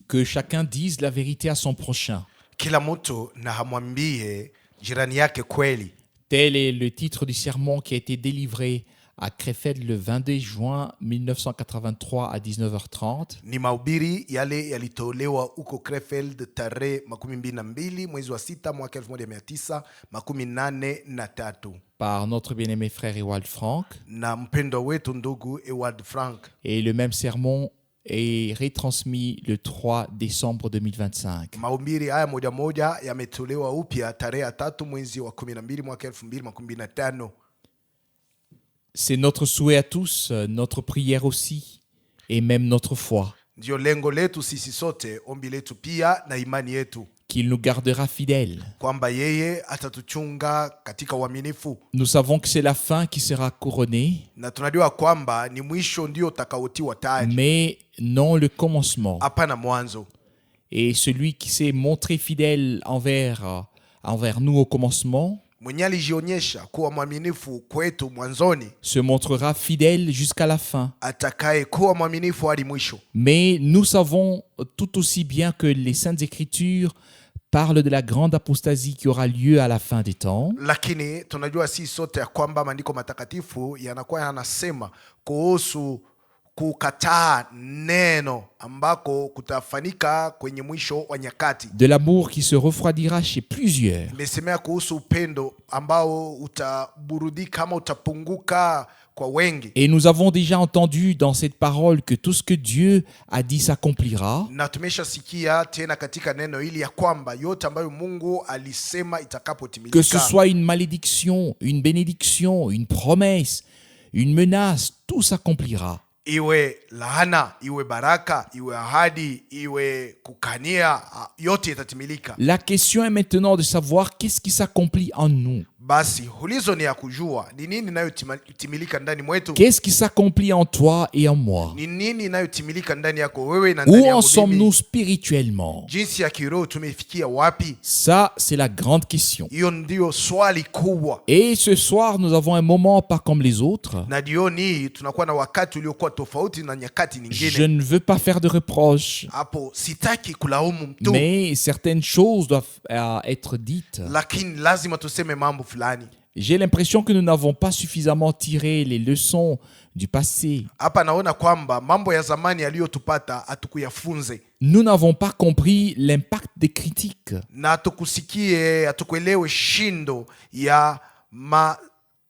que chacun dise la vérité à son prochain. Kila mtu na hamwambie jirani yake kweli. Tel est le titre du sermon qui a été délivré à Krefeld le 22 juin 1983 à 19h30. Ni mahubiri yale yalitolewa huko Krefeld tarehe 22 mwezi wa 6 mwaka 1983 par notre bien-aimé frère Ewald Frank. na mpendo wetu ndugu Ewald Frank. Et le même sermon est retransmis le 3 décembre 2025. Mahubiri haya moja moja yametolewa upya tarehe 3 mwezi wa 12 mwaka 2025. C'est notre souhait à tous, notre prière aussi, et même notre foi, Ndio lengo letu sisi sote, ombi letu pia na imani yetu, qu'il nous gardera fidèles. kwamba yeye atatuchunga katika uaminifu, Nous savons que c'est la fin qui sera couronnée, na tunajua kwamba ni mwisho ndio utakaotiwa taji, mais non le commencement. hapana mwanzo. Et celui qui s'est montré fidèle envers nous au commencement Mwenye alijionyesha kuwa mwaminifu kwetu mwanzoni, se montrera fidèle jusqu'à la fin. atakaye kuwa mwaminifu hadi mwisho. Mais nous savons tout aussi bien que les Saintes Écritures parlent de la grande apostasie qui aura lieu à la fin des temps. Lakini tunajua si sote ya kwamba maandiko matakatifu yanakuwa yanasema kuhusu kukataa neno ambako kutafanyika kwenye mwisho wa nyakati. De l'amour qui se refroidira chez plusieurs. Imesemea kuhusu upendo ambao utaburudika ama utapunguka kwa wengi. Et nous avons déjà entendu dans cette parole que tout ce que Dieu a dit s'accomplira. Na tumeshasikia tena katika neno hili ya kwamba yote ambayo Mungu alisema itakapotimilika, Que ce soit une malédiction, une bénédiction, une promesse, une menace, tout s'accomplira. iwe laana, iwe baraka, iwe ahadi, iwe kukania, yote itatimilika. La question est maintenant de savoir qu'est-ce qui s'accomplit en nous. Basi hulizo ni ya kujua ni nini inayotimilika ndani mwetu, Qu'est-ce qui s'accomplit en toi et en moi? ni nini inayotimilika ndani yako wewe na ndani Où en yangu sommes-nous mimi. spirituellement? Jinsi ya kiroho tumefikia wapi? Ça, c'est la grande question. Hiyo ndio swali kubwa. Et ce soir, nous avons un moment pas comme les autres. Na jioni hii tunakuwa na wakati uliokuwa tofauti na nyakati Je nyingine. ne veux pas faire de reproches, Hapo sitaki kulaumu mtu, mais certaines choses doivent être dites. lakini lazima tuseme mambo fulani. J'ai l'impression que nous n'avons pas suffisamment tiré les leçons du passé. Hapa naona kwamba mambo ya zamani yaliyotupata hatukuyafunze Nous n'avons pas compris l'impact des critiques. na hatukuelewe shindo ya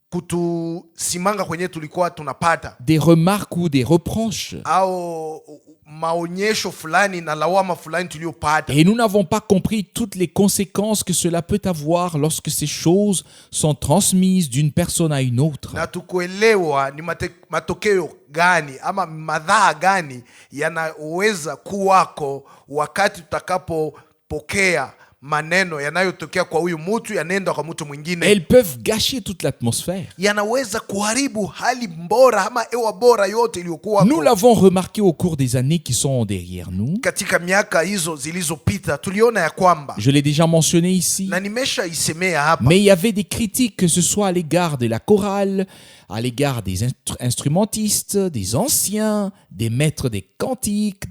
kutusimanga kwenye tulikuwa tunapata, Des remarques ou des reproches. au maonyesho fulani na lawama fulani tuliyopata. Et nous n'avons pas compris toutes les conséquences que cela peut avoir lorsque ces choses sont transmises d'une personne à une autre. Na tukuelewa ni matokeo gani ama madhara gani yanaweza kuwako wakati tutakapopokea maneno yanayotokea kwa huyu mtu yanaenda kwa mtu mwingine. Elles peuvent gâcher toute l'atmosphère. Yanaweza kuharibu hali bora ama hewa bora yote iliyokuwa. Nous l'avons remarqué au cours des années qui sont derrière nous. Katika miaka hizo zilizopita tuliona ya kwamba, Je l'ai déjà mentionné ici, na nimesha isemea hapa, mais il y avait des critiques, que ce soit à l'égard de la chorale, à l'égard des instrumentistes, des anciens, des maîtres des cantiques,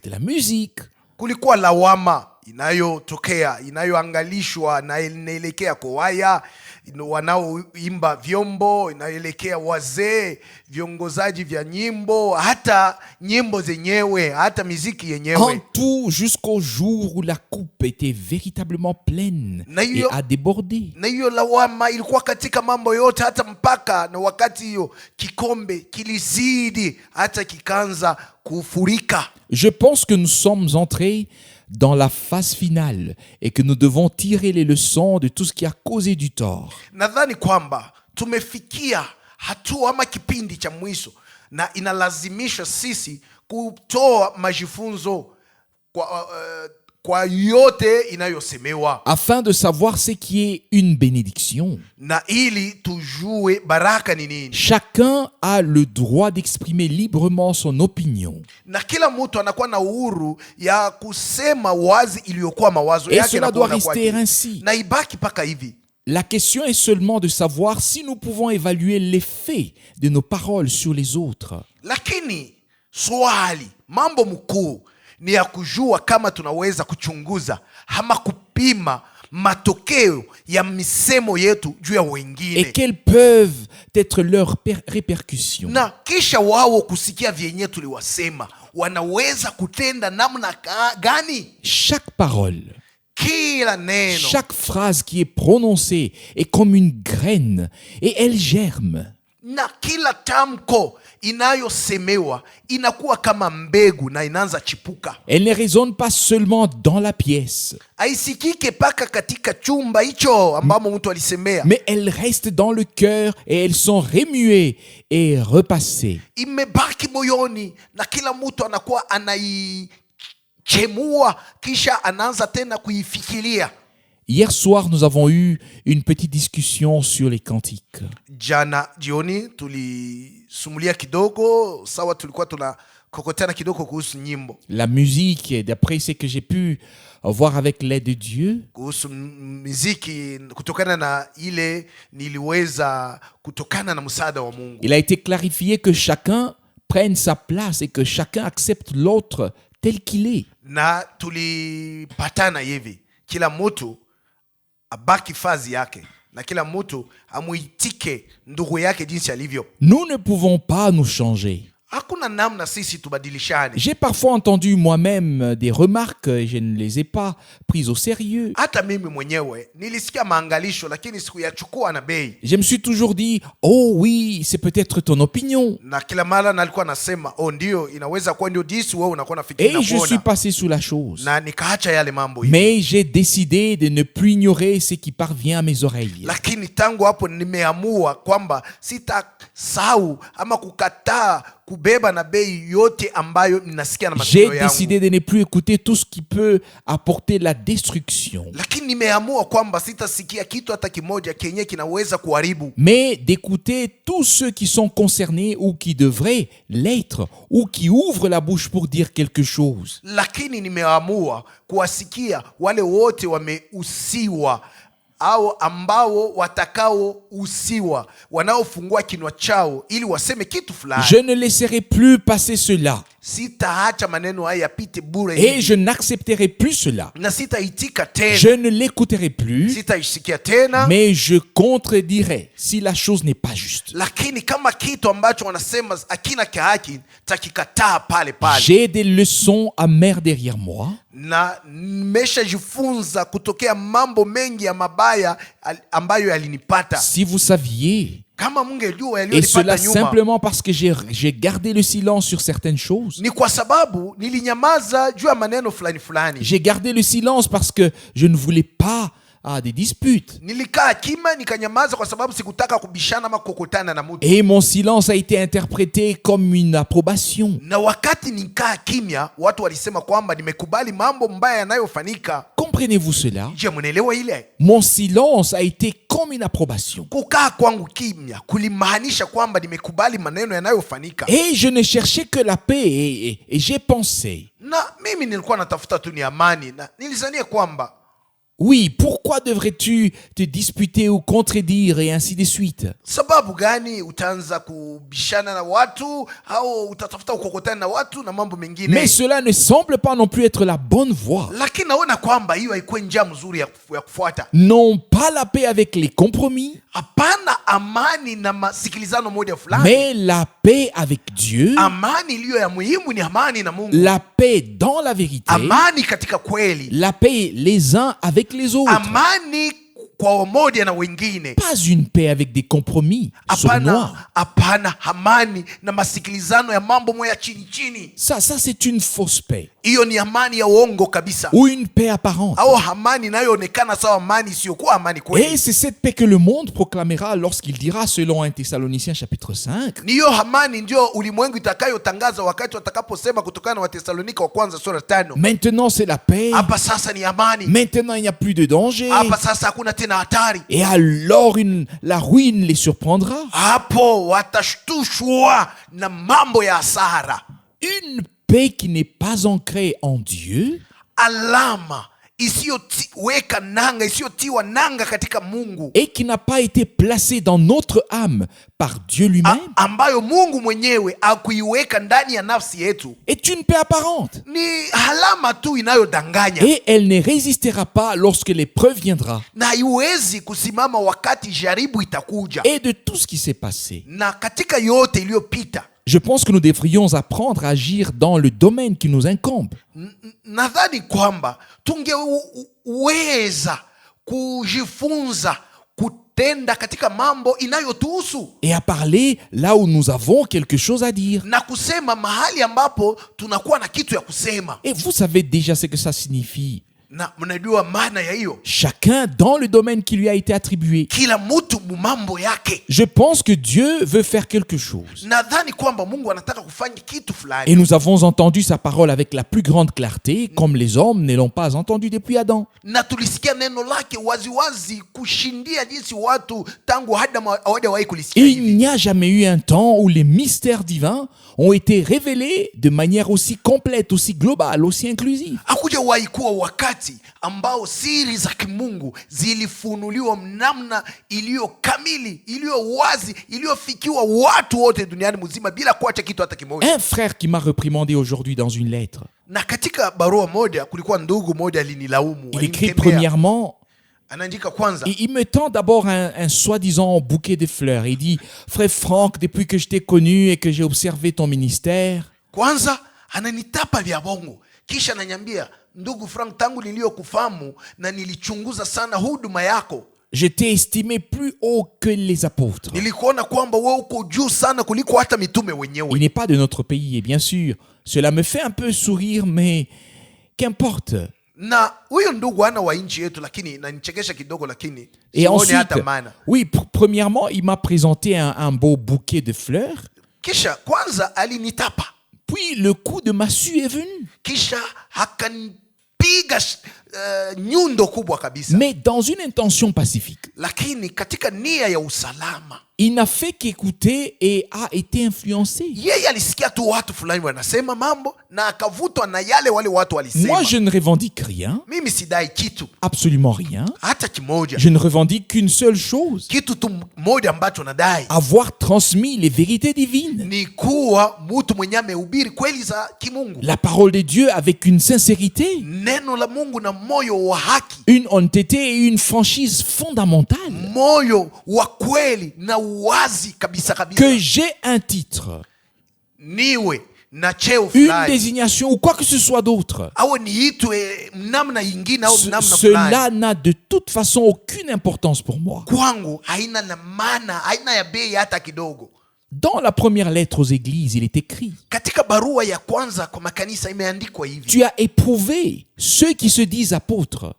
de la musique. kulikuwa lawama inayotokea inayoangalishwa na inaelekea kwa waya wanaoimba vyombo, inaelekea wazee, viongozaji vya nyimbo, hata nyimbo zenyewe, hata muziki yenyewe. En tout, jusqu'au jour où la coupe était véritablement pleine et a débordé. Na hiyo lawama ilikuwa katika mambo yote, hata mpaka na wakati hiyo kikombe kilizidi hata kikaanza kufurika. Je pense que nous sommes entrés dans la phase finale et que nous devons tirer les leçons de tout ce qui a causé du tort. Nadhani kwamba tumefikia hatua ama kipindi cha mwisho, na inalazimisha sisi kutoa majifunzo kwa yote inayosemewa, afin de savoir ce qui est une bénédiction. na ili tujue baraka ni nini. Chacun a le droit d'exprimer librement son opinion. Na kila mtu anakuwa na uhuru ya kusema wazi iliyokuwa mawazo Et yake, cela doit rester ainsi. na ibaki paka hivi. La question est seulement de savoir si nous pouvons évaluer l'effet de nos paroles sur les autres. Lakini swali, mambo mkuu ni ya kujua kama tunaweza kuchunguza ama kupima matokeo ya misemo yetu juu ya wengine, et quelles peuvent être leurs répercussions. na kisha wao kusikia vyenye tuliwasema wanaweza kutenda namna gani. Chaque parole, Kila neno, chaque phrase qui est prononcée est comme une graine et elle germe. na kila tamko inayosemewa inakuwa kama mbegu na inaanza chipuka. Elle ne résonne pas seulement dans la pièce, Haisikike paka katika chumba hicho ambamo mtu alisemea, mais elles restent dans le cœur et elles sont remuées et repassées. imebaki moyoni na kila mtu anakuwa anaichemua kisha anaanza tena kuifikiria. Hier soir, nous avons eu une petite discussion sur les cantiques. Jana jioni tulisumulia kidogo, sawa, tulikuwa tunakokotana kidogo kuhusu nyimbo, La musique, et d'après ce que j'ai pu voir avec l'aide de Dieu, kuhusu muziki, kutokana na ile niliweza kutokana na msaada wa Mungu. il a été clarifié que chacun prenne sa place et que chacun accepte l'autre tel qu'il est. Na tulipatana hivi, kila mtu abaki fazi yake na kila mtu amuitike ndugu yake jinsi alivyo. Nous ne pouvons pas nous changer. Hakuna namna sisi tubadilishane. J'ai parfois entendu moi-même des remarques et je ne les ai pas prises au sérieux. Hata mimi mwenyewe nilisikia maangalisho lakini sikuyachukua na bei. Je me suis toujours dit, oh oui, c'est peut-être ton opinion. Na kila mara nalikuwa nasema, oh ndio, inaweza kuwa ndio jinsi wewe unakuwa nafikiri Et na je suis kuona. passé sous la chose. Na nikaacha yale mambo hivi. Mais j'ai décidé de ne plus ignorer ce qui parvient à mes oreilles. Lakini tangu hapo nimeamua kwamba sitasahau ama kukataa kubeba na bei yote ambayo ninasikia na J'ai masikio yangu. décidé de ne plus écouter tout ce qui peut apporter la destruction, Lakini nimeamua kwamba sitasikia kitu hata kimoja kenye kinaweza kuharibu, mais d'écouter tous ceux qui sont concernés ou qui devraient l'être ou qui ouvrent la bouche pour dire quelque chose. lakini nimeamua kuwasikia wale wote wameusiwa au ambao watakaousiwa, wanaofungua kinywa chao ili waseme kitu fulani. Je ne laisserai plus passer cela Sitaacha maneno haya yapite bure et hivi, je n'accepterai plus cela. na sitaitika tena, Je ne l'écouterai plus, sitaisikia tena. mais je contredirai si la chose n'est pas juste. Lakini kama kitu ambacho wanasema hakina haki, takikataa pale pale. J'ai des leçons amères derrière moi. Na nimeshajifunza kutokea mambo mengi ya mabaya ambayo yalinipata. Si vous saviez, Kama mungejua et cela yaliyonipata nyuma, simplement parce que j'ai gardé le silence sur certaines choses. ni kwa sababu nilinyamaza juu ya maneno fulani fulani. J'ai gardé le silence parce que je ne voulais pas des disputes. Nilikaa kima nikanyamaza kwa sababu sikutaka kubishana ama kukutana na mtu. Et mon silence a été interprété comme une approbation. Na wakati nikaa kimya, watu walisema kwamba nimekubali mambo mbaya yanayofanyika. Comprenez-vous cela? Je, mnaelewa ile? Mon silence a été comme une approbation. Kukaa kwangu kimya kulimaanisha kwamba nimekubali maneno yanayofanyika. Et je ne cherchais que la paix et j'ai pensé, Na mimi nilikuwa natafuta tu ni amani, na nilizania kwamba oui, pourquoi devrais-tu te disputer ou contredire et ainsi de suite? sababu gani utaanza kubishana na watu au utatafuta ukokotana na watu na mambo mengine? Mais cela ne semble pas non plus être la bonne voie. Lakini naona kwamba hiyo haikuwa njia mzuri ya kufuata. Non pas la paix avec les compromis, Hapana amani na masikilizano moja fulani. mais la paix avec Dieu, Amani iliyo ya muhimu ni amani na Mungu. la paix dans la vérité, Amani katika kweli. la paix les uns avec les autres. Amani kwa wamoja na wengine. Pas une paix avec des compromis sournois. Hapana amani na masikilizano ya mambo moya chini chini. Ça c'est une fausse paix. Hiyo ni amani ya uongo kabisa. Ou une paix apparente. Au amani inayoonekana sawa amani isiyokuwa amani kweli. Et c'est cette paix que le monde proclamera lorsqu'il dira, selon 1 Thessaloniciens chapitre 5, Niyo amani ndio ulimwengu itakayotangaza wakati watakaposema kutokana na Watesalonika wa kwanza sura 5. maintenant c'est la paix, Hapa sasa ni amani. maintenant il n'y a plus de danger. Hapa sasa hakuna tena hatari. Et alors la ruine les surprendra. Hapo watashtushwa na mambo ya hasara. Une paix qui n'est pas ancrée en Dieu Alama isiyoweka nanga, isiyotiwa nanga katika Mungu, et qui n'a pas été placée dans notre âme par Dieu lui-même, ambayo Mungu mwenyewe akuiweka ndani ya nafsi yetu, est une paix apparente. ni halama tu inayodanganya, Et elle ne résistera pas lorsque l'épreuve viendra. na haiwezi kusimama wakati jaribu itakuja. Et de tout ce qui s'est passé, Na katika yote iliyopita, je pense que nous devrions apprendre à agir dans le domaine qui nous incombe. nadhani kwamba tungeweza kujifunza kutenda katika mambo inayotuhusu, Et à parler là où nous avons quelque chose à dire. na kusema mahali ambapo tunakuwa na kitu ya kusema. Et vous savez déjà ce que ça signifie. Na mnajua maana ya hiyo, Chacun dans le domaine qui lui a été attribué. kila mtu mambo yake. Je pense que Dieu veut faire quelque chose. Nadhani kwamba Mungu anataka kufanya kitu Et fulani, nous avons entendu sa parole avec la plus grande clarté, comme les hommes ne l'ont pas entendu depuis Adam. na tulisikia neno lake waziwazi kushindia jinsi watu tangu Adamu hawajawahi kulisikia Il hivi. n'y a jamais eu un temps où les mystères divins ont été révélés de manière aussi complète, aussi globale, aussi inclusive. Hakujawahi kuwa wakati ambao siri za kimungu zilifunuliwa namna iliyo kamili, iliyo wazi, iliyofikiwa watu wote duniani mzima bila kuacha kitu hata kimoja. Un frère qui m'a reprimandé aujourd'hui dans une lettre, Na katika barua moja kulikuwa ndugu moja alinilaumu, il écrit alimkemea. premièrement, Anaandika kwanza, il me tend d'abord un soi-disant bouquet de fleurs. Il dit, frère Franck, depuis que je t'ai connu et que j'ai observé ton ministère, kwanza ananitapa vya bongo, kisha ananiambia, ndugu Frank, tangu niliyokufahamu na nilichunguza sana huduma yako, je t'ai estimé plus haut que les apôtres. nilikuona kwamba wewe uko juu sana kuliko hata mitume Il wenyewe. n'est pas de notre pays, et bien sûr, cela me fait un peu sourire, mais qu'importe. Na huyo ndugu ana wa nchi yetu, lakini nanichekesha kidogo, lakini Et sioni ensuite, hata maana. oui, premièrement, il m'a présenté un beau bouquet de fleurs. Kisha kwanza alinitapa, Puis le coup de massue est venu. kisha akanipiga nyundo kubwa kabisa, Mais dans une intention pacifique. lakini katika nia ya usalama. Il n'a fait qu'écouter et a été influencé. Yeye alisikia tu watu fulani wanasema mambo na akavutwa na yale wale watu walisema. Moi, je ne revendique rien, Mimi sidai kitu absolument rien. hata kimoja. Je ne revendique qu'une seule chose, Kitu tu moja ambacho nadai avoir transmis les vérités divines. ni kuwa mtu mwenye amehubiri kweli za kimungu, La parole de Dieu avec une sincérité, neno la Mungu na moyo wa haki, une honnêteté et une franchise fondamentale. moyo wa kweli na uwazi kabisa kabisa. Que j'ai un titre, Niwe na cheo une fulani désignation ou quoi que ce soit d'autre, au niitwe namna ingine au namna fulani, cela n'a de toute façon aucune importance pour moi. kwangu haina na maana, haina ya bei hata kidogo. Dans la première lettre aux églises, il est écrit, Katika barua ya kwanza kwa makanisa imeandikwa hivi: tu as éprouvé ceux qui se disent apôtres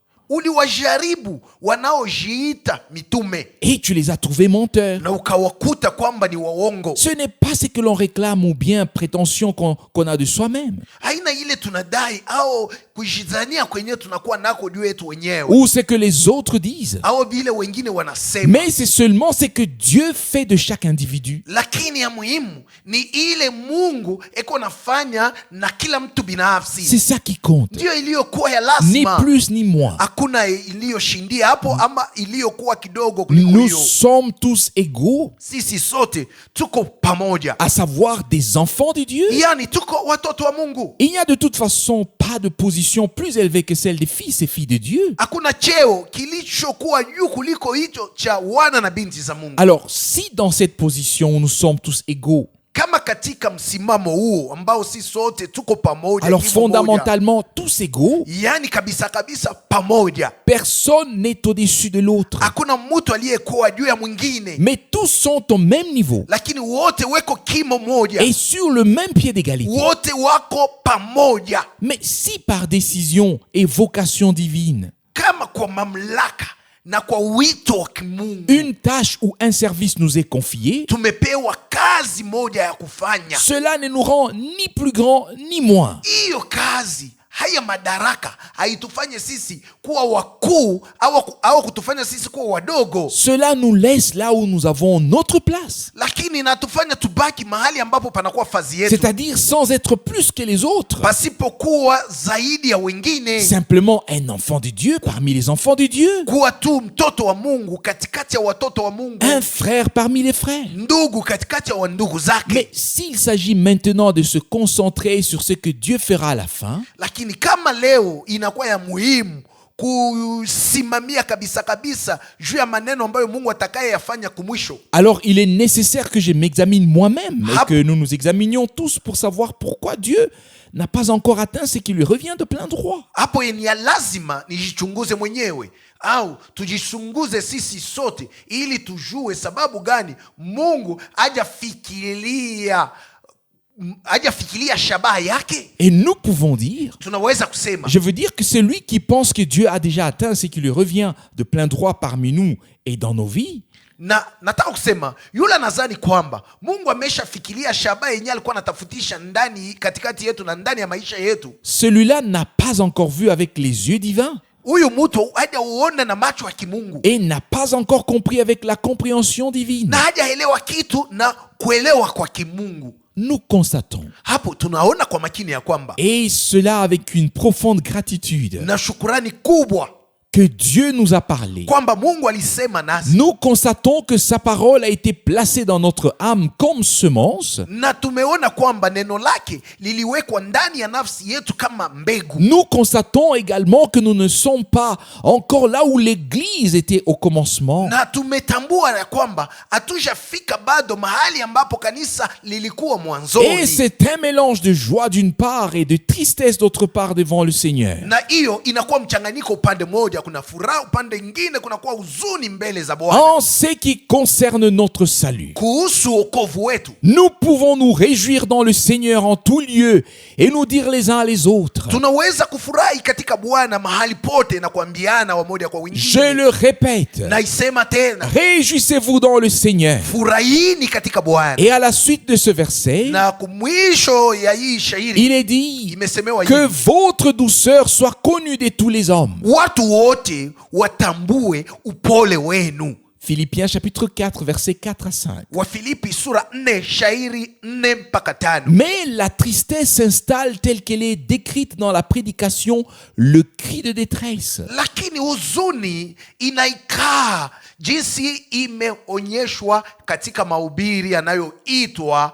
uliwajaribu wanaojiita mitume et tu les as trouvés menteurs. na ukawakuta kwamba ni waongo. Ce n'est pas ce que l'on réclame ou bien prétention qu'on a de soi-même, Haina ile tunadai au kujidhania kwenyewe tunakuwa nako juu yetu wenyewe ou ce que les autres disent, au vile wengine wanasema, mais c'est seulement ce que Dieu fait de chaque individu. lakini ya muhimu ni ile Mungu eko nafanya na kila mtu binafsi, C'est ça qui compte, ndiyo iliyokuwa ya ni lazima. plus ni moins. Hakuna iliyoshindia hapo ama iliyokuwa kidogo kuliko Nous hiyo. sommes tous égaux, Sisi sote tuko pamoja, à savoir des enfants de Dieu. yani tuko watoto wa Mungu. Il n'y a de toute façon pas de position plus élevée que celle des fils et filles de Dieu. Hakuna cheo kilichokuwa juu kuliko hicho cha wana na binti za Mungu. Alors, si dans cette position nous sommes tous égaux, Kama katika msimamo huo ambao si sote tuko pamoja, alors kimo moja, fondamentalement tous égaux, yani kabisa kabisa pamoja, personne n'est au-dessus de l'autre, hakuna mtu aliyekuwa juu ya mwingine, mais tous sont au même niveau lakini wote weko kimo moja, et sur le même pied d'égalité. wote wako pamoja. Mais si par décision et vocation divine, Kama kwa mamlaka na kwa wito wa kimungu une tâche ou un service nous est confié, tumepewa kazi moja ya kufanya, cela ne nous rend ni plus grand ni moins. hiyo kazi haya madaraka haitufanye sisi kuwa wakuu au kutufanya sisi kuwa wadogo. Cela nous laisse là où nous avons notre place. Lakini inatufanya tubaki mahali ambapo panakuwa fazi yetu. C'est-à-dire sans être plus que les autres. Pasipokuwa zaidi ya wengine. Simplement un enfant de Dieu parmi les enfants de Dieu. Kuwa tu mtoto wa Mungu katikati ya watoto wa Mungu. Un frère parmi les frères. Ndugu katikati ya wandugu zake. Mais s'il s'agit maintenant de se concentrer sur ce que Dieu fera à la fin, lakini kama leo inakuwa ya muhimu kusimamia kabisa juu ya maneno ambayo Mungu atakayeyafanya kumwisho, alors il est nécessaire que je m'examine moi-même et que nous nous examinions tous pour savoir pourquoi Dieu n'a pas encore atteint ce qui lui revient de plein droit. Hapo ni lazima nijichunguze mwenyewe au tujichunguze sisi sote ili tujue sababu gani Mungu hajafikiria shabaha yake. Et nous pouvons dire, tunaweza kusema, je veux dire que celui qui pense que Dieu a déjà atteint ce qui lui revient de plein droit parmi nous et dans nos vies, na nataka kusema yule anadhani kwamba Mungu ameshafikiria shabaha yenyewe alikuwa anatafutisha ndani katikati yetu na ndani ya maisha yetu, celui-là n'a pas encore vu avec les yeux divins. Huyu mtu hajaona na macho ya kimungu. Et n'a pas encore compris avec la compréhension divine. Na hajaelewa kitu na kuelewa kwa kimungu. Nous constatons, hapo tunaona kwa makini ya kwamba, et cela avec une profonde gratitude, na shukrani kubwa, que Dieu nous a parlé. Kwamba Mungu alisema nasi. Nous constatons que sa parole a été placée dans notre âme comme semence. Na tumeona kwamba neno lake liliwekwa ndani ya nafsi yetu kama mbegu. Nous constatons également que nous ne sommes pas encore là où l'église était au commencement. Na tumetambua ya kwamba hatujafika bado mahali ambapo kanisa lilikuwa mwanzoni. Et c'est un mélange de joie d'une part et de tristesse d'autre part devant le Seigneur. Na hiyo inakuwa mchanganyiko upande moja kuna furaha, upande mwingine kuna kuwa huzuni mbele za Bwana. En ce qui concerne notre salut, kuhusu wokovu wetu, nous pouvons nous réjouir dans le Seigneur en tout lieu et nous dire les uns à les autres, tunaweza kufurahi katika Bwana mahali pote na kuambiana wamoja kwa wengine. Je le répète, naisema tena, réjouissez-vous dans le Seigneur. Furahini katika Bwana. Et à la suite de ce verset, na kumwisho ya hii shairi, il est dit imesemewa que votre douceur soit connue de tous les hommes. Watu wote watambue upole wenu. Philippiens chapitre 4 versets 4 à 5. Wafilipi sura 4 shairi 4 mpaka 5. Mais la tristesse s'installe telle qu'elle est décrite dans la prédication, le cri de détresse. Lakini huzuni inaikaa jinsi imeonyeshwa katika mahubiri yanayoitwa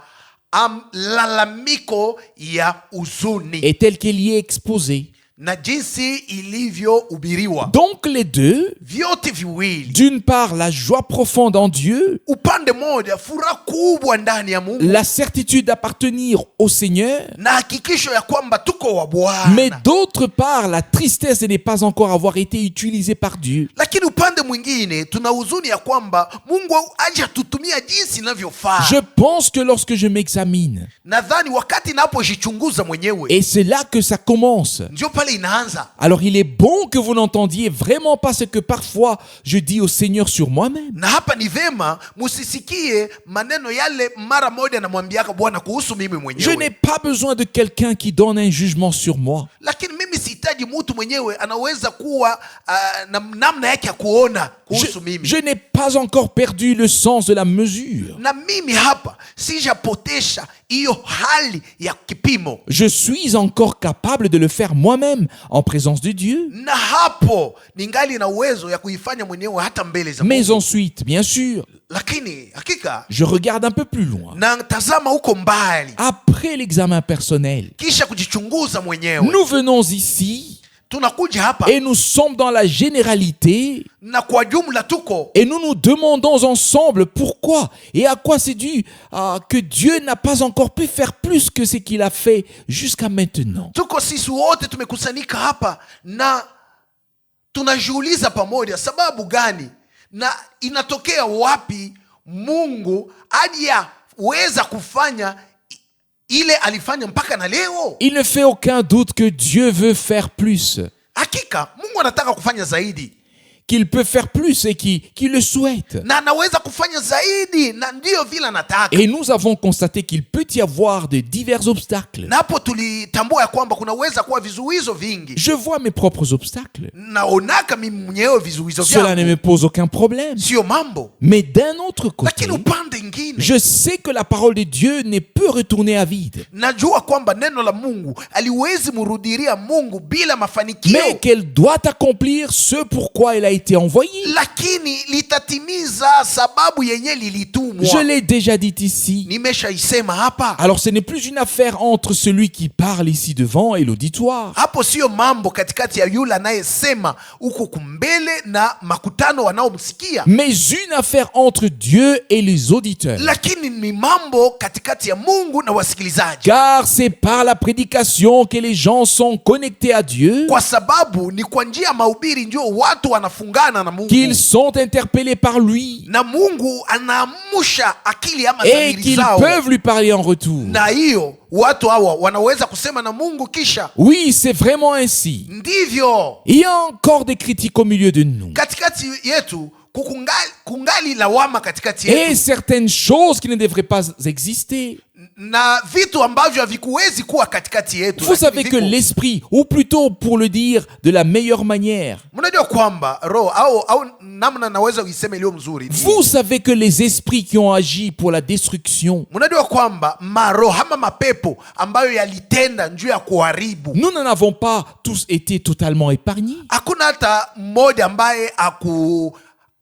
lalamiko ya huzuni. Et telle qu'elle y est exposée. Na jinsi ilivyohubiriwa. Donc les deux, vyote viwili, d'une part la joie profonde en Dieu, upande moja furaha kubwa ndani ya Mungu, la certitude d'appartenir au Seigneur, na hakikisho ya kwamba tuko wa Bwana, mais d'autre part la tristesse de ne pas encore avoir été utilisée par Dieu. Lakini upande mwingine tuna huzuni ya kwamba Mungu hajatutumia jinsi inavyofaa. Je pense que lorsque je m'examine, nadhani wakati napojichunguza mwenyewe, et c'est là que ça commence. Ndio pale inaanza. Alors il est bon que vous n'entendiez vraiment pas ce que parfois je dis au Seigneur sur moi-même. Na hapa ni vema musisikie maneno yale mara moja namwambiaka Bwana kuhusu mimi mwenyewe. Je n'ai pas besoin de quelqu'un qui donne un jugement sur moi. Lakini mimi sihitaji mtu mwenyewe anaweza kuwa namna yake ya kuona kuhusu mimi. Je n'ai pas encore perdu le sens de la mesure. Na mimi hapa sijapotesha hiyo hali ya kipimo. Je suis encore capable de le faire moi-même en présence de Dieu. Na hapo ningali na uwezo ya kuifanya mwenyewe hata mbele za Mungu. Mais ensuite, bien sûr, lakini hakika je regarde un peu plus loin. Na tazama huko mbali. Après l'examen personnel, kisha kujichunguza mwenyewe, nous venons ici tunakuja hapa et nous sommes dans la généralité na kwa jumla tuko et nous nous demandons ensemble pourquoi et à quoi c'est dû que Dieu n'a pas encore pu faire plus que ce qu'il a fait jusqu'à maintenant. Tuko sisi wote tumekusanyika hapa na tunajiuliza pamoja sababu gani na inatokea wapi Mungu hajaweza kufanya ile alifanya mpaka na leo. Il ne fait aucun doute que Dieu veut faire plus. Hakika Mungu anataka kufanya zaidi. qu'il peut faire plus et qu'il le souhaite. na anaweza kufanya zaidi, na ndiyo vile anataka. Et nous avons constaté qu'il peut y avoir de divers obstacles. Na hapo tulitambua ya kwamba kunaweza kuwa vizuizo vingi. Je vois mes propres obstacles. Naonaka mimi mwenyewe vizuizo Cela ne vyangu, me pose aucun problème. sio mambo. Mais d'un autre côté, Lakini upande ingine, je sais que la parole de Dieu ne peut retourner à vide, najua kwamba neno la Mungu aliwezi murudiria Mungu bila mafanikio, mais qu'elle doit accomplir ce pourquoi elle a été envoyée. lakini litatimiza sababu yenye Je lilitumwa. l'ai déjà dit ici. Nimeshaisema hapa. Alors ce n'est plus une affaire entre celui qui parle ici devant et l'auditoire. Hapo sio mambo katikati ya yule anayesema huko kumbele na makutano wanaomsikia, Mais une affaire entre Dieu et les auditeurs. lakini ni mambo katikati ya Mungu na wasikilizaji, Car c'est par la prédication que les gens sont connectés à Dieu, kwa sababu ni kwa njia ya mahubiri ndio watu wanafungana na Mungu, qu'ils sont interpellés par lui na Mungu anaamusha akili ama et dhamiri qu'ils zao, peuvent lui parler en retour. na hiyo watu hawa wanaweza kusema na Mungu. Kisha Oui, c'est vraiment ainsi. ndivyo Il y a encore des critiques au milieu de nous. katikati yetu kungali lawama katikati Et yetu, certaines choses qui ne devraient pas exister. na vitu ambavyo havikuwezi kuwa katikati yetu. Vous savez lakini que viko. l'esprit, ou plutôt pour le dire de la meilleure manière, Mnajua kwamba roho au namna naweza kuisema iliyo mzuri, vous savez que les esprits qui ont agi pour la destruction, mnajua kwamba maroho ama mapepo ambayo yalitenda njuu ya kuharibu, nous n'en avons pas tous été totalement épargnés. hakuna hata mmoja ambaye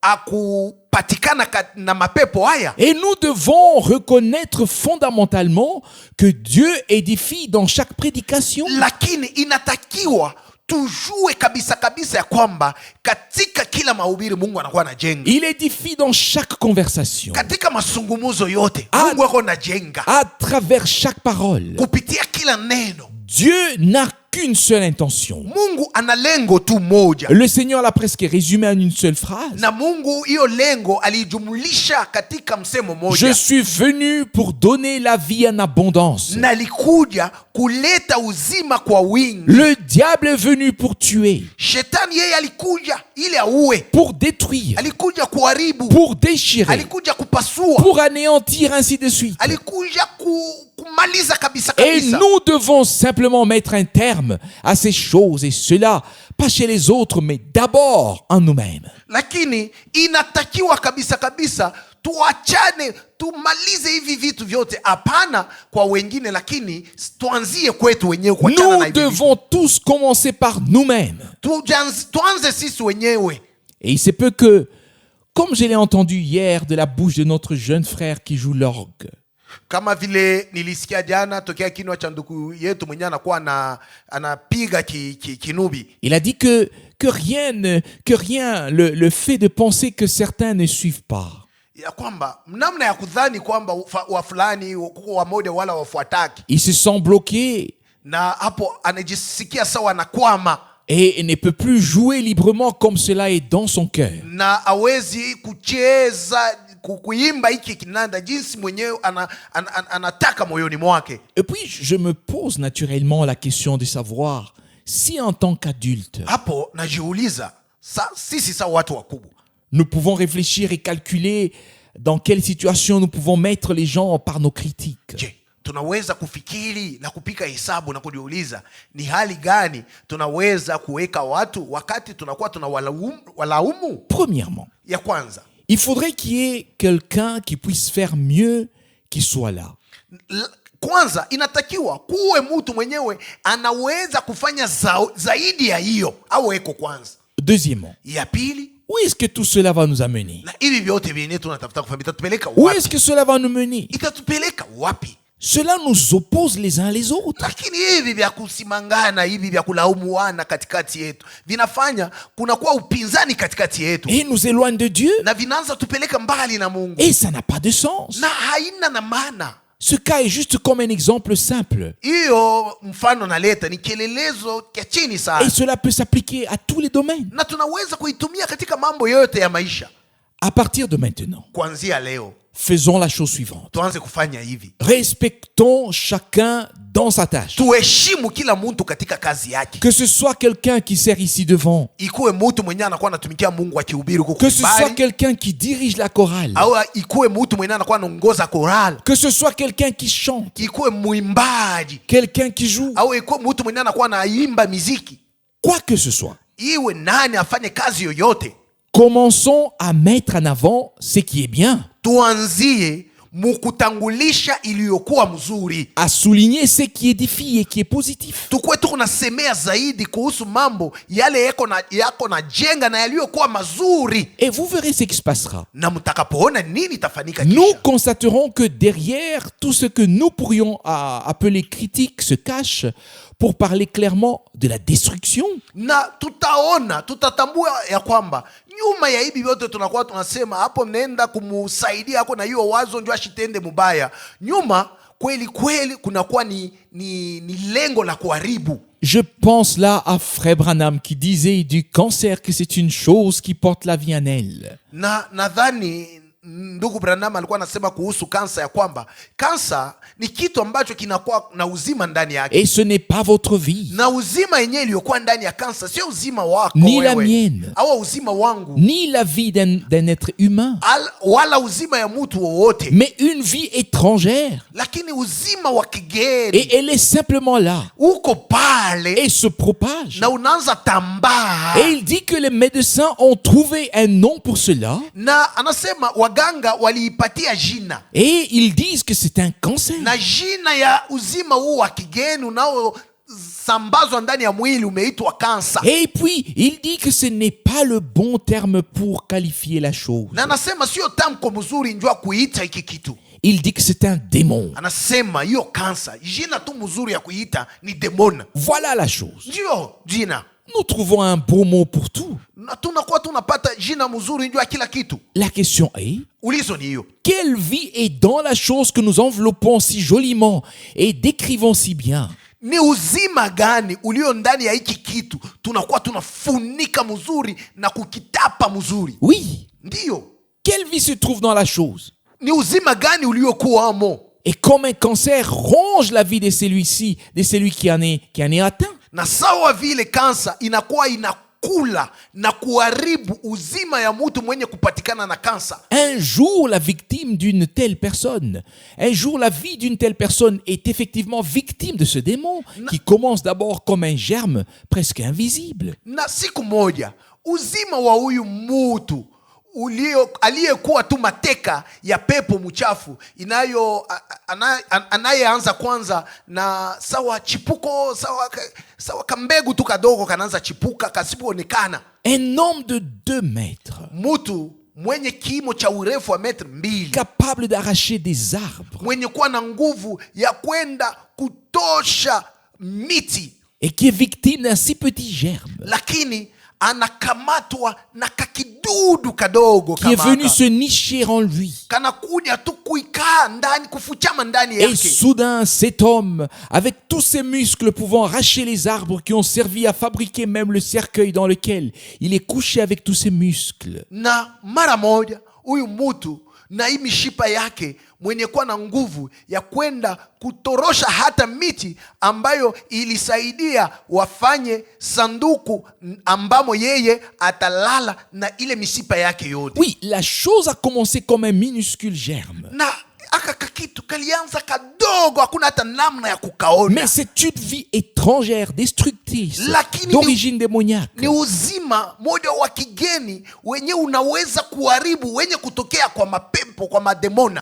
akupatikana na mapepo haya. Et nous devons reconnaître fondamentalement que Dieu édifie dans chaque prédication. Lakini inatakiwa tujue kabisa kabisa ya kwamba katika kila mahubiri Mungu anakuwa anajenga, Il édifie dans chaque conversation, katika masungumuzo yote Mungu ako anajenga, à travers chaque parole. kupitia kila neno. Dieu n'a qu'une seule intention. Mungu ana lengo tu moja, Le Seigneur l'a presque résumé en une seule phrase. na Mungu hiyo lengo alijumlisha katika msemo Je moja, suis venu pour donner la vie en abondance. na alikuja kuleta uzima kwa wingi. Le diable est venu pour tuer, Shetani yeye alikuja ili auwe, pour détruire, alikuja kuharibu, pour déchirer, alikuja kupasua, pour anéantir, ainsi de suite. alikuja kumaliza kabisa Et kabisa. nous devons simplement mettre un terme à ces choses, et cela, pas chez les autres, mais d'abord en nous-mêmes. Lakini inatakiwa kabisa kabisa tuachane, tumalize hivi vitu vyote, hapana kwa wengine, lakini tuanzie kwetu wenyewe kuachana na Nous hivi vitu. devons tous commencer par nous-mêmes. Tuanze sisi wenyewe. Et il se peut que, comme je l'ai entendu hier de la bouche de notre jeune frère qui joue l'orgue, Kama vile nilisikia jana tokea kinywa cha ndugu yetu mwenyewe anakuwa anapiga kinubi. il a dit que rien, le fait de penser que certains ne suivent pas, Ya kwamba namna ya kudhani kwamba wa fulani wa moja wala wafuataki, il se sent bloqué na hapo anajisikia sawa anakwama, et ne peut plus jouer librement comme cela est dans son cœur. na hawezi kucheza kuimba hiki kinanda jinsi mwenyewe anataka moyoni mwake. Et puis, je me pose naturellement la question de savoir si en tant qu'adulte, Hapo najiuliza sisi sawa watu wakubwa, nous pouvons réfléchir et calculer dans quelle situation nous pouvons mettre les gens par nos critiques. je, tunaweza kufikiri na kupika hesabu na kujiuliza ni hali gani tunaweza kuweka watu wakati tunakuwa tunawalaumu? Premièrement, Ya kwanza, il faudrait qu'il y ait quelqu'un qui puisse faire mieux qu'il soit là. kwanza inatakiwa kuwe mtu mwenyewe anaweza kufanya zaidi ya hiyo, au eko kwanza. Deuxièmement, Ya pili, où est-ce que tout cela va nous amener? na hivi vyote vyenyewe tunatafuta kufanya itatupeleka Où wapi? est-ce que cela va nous mener? Itatupeleka wapi? Cela nous oppose les uns les autres. Lakini hivi vya kusimangana, hivi vya kulaumuana katikati yetu vinafanya kunakuwa upinzani katikati yetu, Et nous éloigne de Dieu. na vinaanza tupeleka mbali na Mungu, Et ça n'a pas de sens. na haina na maana. Ce cas est juste comme un exemple simple. Hiyo mfano naleta ni kielelezo cha chini Et sana, cela peut s'appliquer à tous les domaines. na tunaweza kuitumia katika mambo yote ya maisha. À partir de maintenant, Kuanzia leo faisons la chose suivante. tuanze kufanya hivi: Respectons chacun dans sa tâche. Tuheshimu kila mtu katika kazi yake. Que ce soit quelqu'un qui sert ici devant, Ikuwe mtu mwenye anakuwa anatumikia Mungu akihubiri huko que ce soit kumbali, quelqu'un qui dirige la chorale, au ikuwe mtu mwenye anakuwa anaongoza korali, que ce soit quelqu'un qui chante, ikuwe mwimbaji, quelqu'un qui joue, au ikuwe mtu mwenye anakuwa anaimba miziki, quoi que ce soit. iwe nani afanye kazi yoyote, Commençons à mettre en avant ce qui est bien, tuanzie mukutangulisha iliyokuwa mzuri. à souligner ce qui édifie et qui est positif. Tukwe tu kunasemea zaidi kuhusu mambo yale yako na jenga na yaliyokuwa mazuri, Et vous verrez ce qui se passera. na mtakapoona nini itafanyika Nous kisha. constaterons que derrière tout ce que nous pourrions appeler critique se cache pour parler clairement de la destruction. Na tutatambua ya kwamba nyuma ya hivi vyote tunakuwa tunasema hapo mnaenda kumusaidia hako na hiyo wazo ndio ashitende mubaya, nyuma kweli kweli kunakuwa ni lengo la kuharibu. Je pense là à Frère Branham qui disait du cancer que c'est une chose qui porte la vie en elle. Na nadhani ndugu Branham alikuwa anasema kuhusu kansa ya kwamba kansa ni kitu ambacho kinakuwa na uzima ndani yake, Et ce n'est pas votre vie, na uzima yenyewe iliyokuwa ndani ya kansa sio uzima wako ni la wewe, mienne, au uzima wangu, ni la vie d'un être humain, wala uzima ya mtu wowote, mais une vie étrangère. lakini uzima wa kigeni. Et elle est simplement là Uko pale et se propage. na unaanza tambaa. Et il dit que les médecins ont trouvé un nom pour cela. Na anasema waganga waliipatia jina, Et ils disent que c'est un cancer. na jina ya uzima huu wa kigeni unaosambazwa ndani ya mwili umeitwa kansa. Et puis, il dit que ce n'est pas le bon terme pour qualifier la chose. Na anasema sio tamko mzuri njua kuita hiki kitu. Il dit que c'est un démon. Anasema hiyo kansa, jina tu mzuri ya kuita ni demona. Voilà la chose. Ndio jina. Nous trouvons un beau mot pour tout. Na tunakuwa tunapata jina mzuri njua kila kitu. La question est, Ulizo ni hiyo. quelle vie est dans la chose que nous enveloppons si joliment et décrivons si bien? Ni uzima gani ulio ndani ya hiki kitu tunakuwa tunafunika mzuri na kukitapa mzuri? Oui. Ndiyo. Quelle vie se trouve dans la chose? Ni uzima gani uliokuwa amo? Et comme un cancer ronge la vie de celui-ci, de celui qui en est atteint. Na sawa vile kansa inakuwa inakula na kuharibu uzima ya mtu mwenye kupatikana na kansa. Un jour, la victime d'une telle personne, un jour, la vie d'une telle personne est effectivement victime de ce démon qui commence d'abord comme un germe presque invisible. Na siku moja uzima wa huyu mtu aliyekuwa tu mateka ya pepo mchafu anayeanza kwanza na sawa chipuko, sawa kambegu tu kadogo kanaanza chipuka kasipoonekana. Un homme de 2 mètres, Mtu mwenye kimo cha urefu wa metri 2, capable d'arracher des arbres mwenye kuwa na nguvu ya kwenda kutosha miti, et qui est victime d'un si petit germe lakini anakamatwa na kakidudu kadogo qui est venu se nicher en lui. kanakuja tu kuikaa ndani, kufuchama ndani Et yake. soudain, cet homme, avec tous ses muscles pouvant arracher les arbres qui ont servi à fabriquer même le cercueil dans lequel il est couché avec tous ses muscles, Na mara moja huyu mtu na hii mishipa yake mwenye kuwa na nguvu ya kwenda kutorosha hata miti ambayo ilisaidia wafanye sanduku ambamo yeye atalala na ile mishipa yake yote. oui, la chose a commencé comme un minuscule germe. Na aka kakitu kalianza kadogo, hakuna hata namna ya kukaona. Mais c'est une vie étrangère, destructrice, Lakini d'origine démoniaque. ni uzima moja wa kigeni wenye unaweza kuharibu, wenye kutokea kwa mapepo, kwa mademona.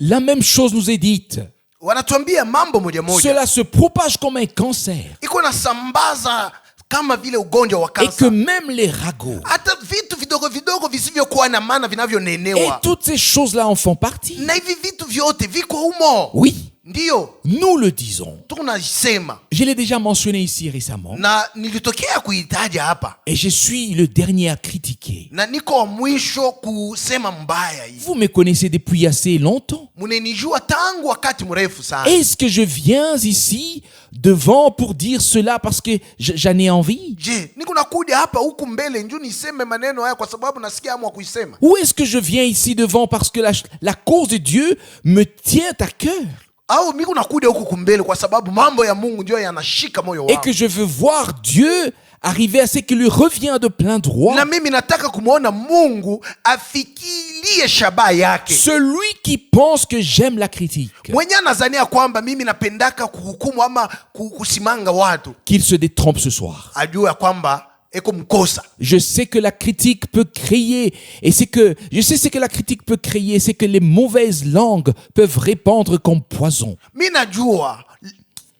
La même chose nous est dite. Wanatuambia mambo moja moja. Cela se propage comme un cancer. Iko na sambaza kama vile ugonjwa wa Et que kansa. même les ragots Hata vitu vidogo vidogo visivyokuwa na maana et vinavyonenewa, toutes ces choses-là en font partie. na hivi vitu vyote viko humo. Oui, Ndiyo nous le disons. tunasema, Je l'ai déjà mentionné ici récemment. na nilitokea kuitaja hapa, Et je suis le dernier à critiquer. na niko wa mwisho kusema mbaya hii. Vous me connaissez depuis assez longtemps. Munenijua tangu wakati mrefu sana. Est-ce que je viens ici devant pour dire cela parce que j'en ai envie? Je, niko nakuja hapa huku mbele njoo niseme maneno haya kwa sababu nasikia hamu ya kuisema? Ou est-ce que je viens ici devant parce que la cause de Dieu me tient à cœur? au mimi nakuja huku kumbele kwa sababu mambo ya Mungu ndio yanashika moyo et wangu, que je veux voir Dieu arriver à ce qu'il lui revient de plein droit. na mimi nataka kumuona Mungu afikirie shabaha yake. Celui qui pense que j'aime la critique, Mwenye anazania kwamba mimi napendaka kuhukumu ama kusimanga watu, qu'il se détrompe ce soir. ajue ya kwamba eko mkosa. Je sais que la critique peut créer, et c'est que je sais ce que la critique peut créer, c'est que les mauvaises langues peuvent répandre comme poison. Mimi najua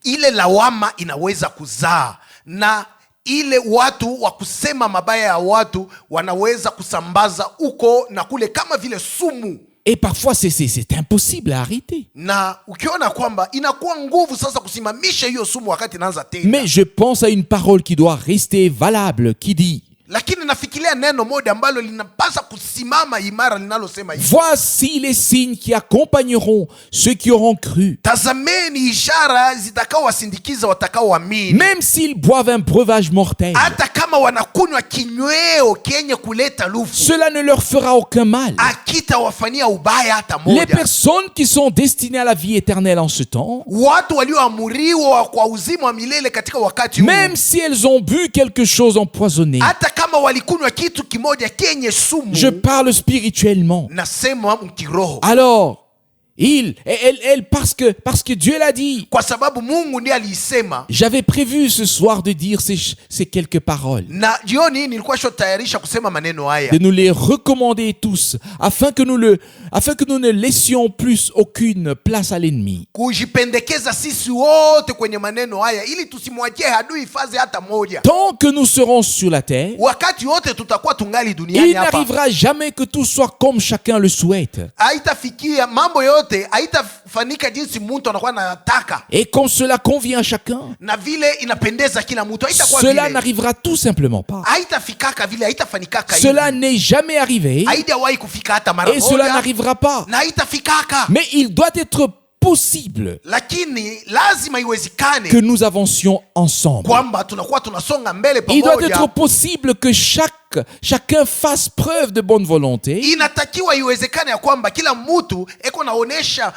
ile lawama inaweza kuzaa, na ile watu wa kusema mabaya ya watu wanaweza kusambaza uko na kule kama vile sumu. Et parfois c'est impossible à arrêter. Na ukiona kwamba inakuwa nguvu sasa kusimamisha hiyo sumu wakati inaanza tena. Mais je pense à une parole qui doit rester valable, qui dit: Lakini nafikiria neno moja ambalo linapasa kusimama imara linalosema hivi: voici les signes qui accompagneront ceux qui auront cru. tazameni ishara zitakaowasindikiza watakaoamini. Même s'ils boivent un breuvage mortel, Hata kama wanakunywa kinyweo kenye kuleta lufu, cela ne leur fera aucun mal. akitawafanyia ubaya hata Les moja. personnes qui sont destinées à la vie éternelle en ce temps, Watu walioamuriwa kwa uzima wa milele katika wakati huu, même si elles ont bu quelque chose empoisonné, hata kama walikunywa kitu kimoja kenye sumu, je parle spirituellement. nasema mkiroho, Alors, elle, parce que Dieu l'a dit. kwa sababu Mungu ndiye aliisema. J'avais prévu ce soir de dire ces quelques paroles, Na jioni hii nilikuwa shotayarisha kusema maneno haya, de nous les recommander tous, afin que nous ne laissions plus aucune place à l'ennemi. kujipendekeza sisi wote kwenye maneno haya ili tusimwachie adui hifadhi hata moja. Tant que nous serons sur la terre, Wakati wote tutakuwa tungali duniani il hapa, n'arrivera jamais que tout soit comme chacun le souhaite. haitafikia mambo yote, haitafanika jinsi mtu anakuwa anataka Et comme cela convient à chacun, na vile inapendeza kila mtu, haitakuwa cela vile, n'arrivera tout simplement pas. haitafikaka vile, haitafanikaka Cela hivi, n'est jamais arrivé haijawahi kufika hata mara et cela moja, n'arrivera pas. na haitafikaka. Mais il doit être possible Lakini lazima que iwezekane nous avancions ensemble. kwamba tunakuwa tunasonga mbele Il doit pamoja. être possible que chacun fasse preuve de bonne volonté Inatakiwa iwezekane ya kwamba kila mtu eko naonesha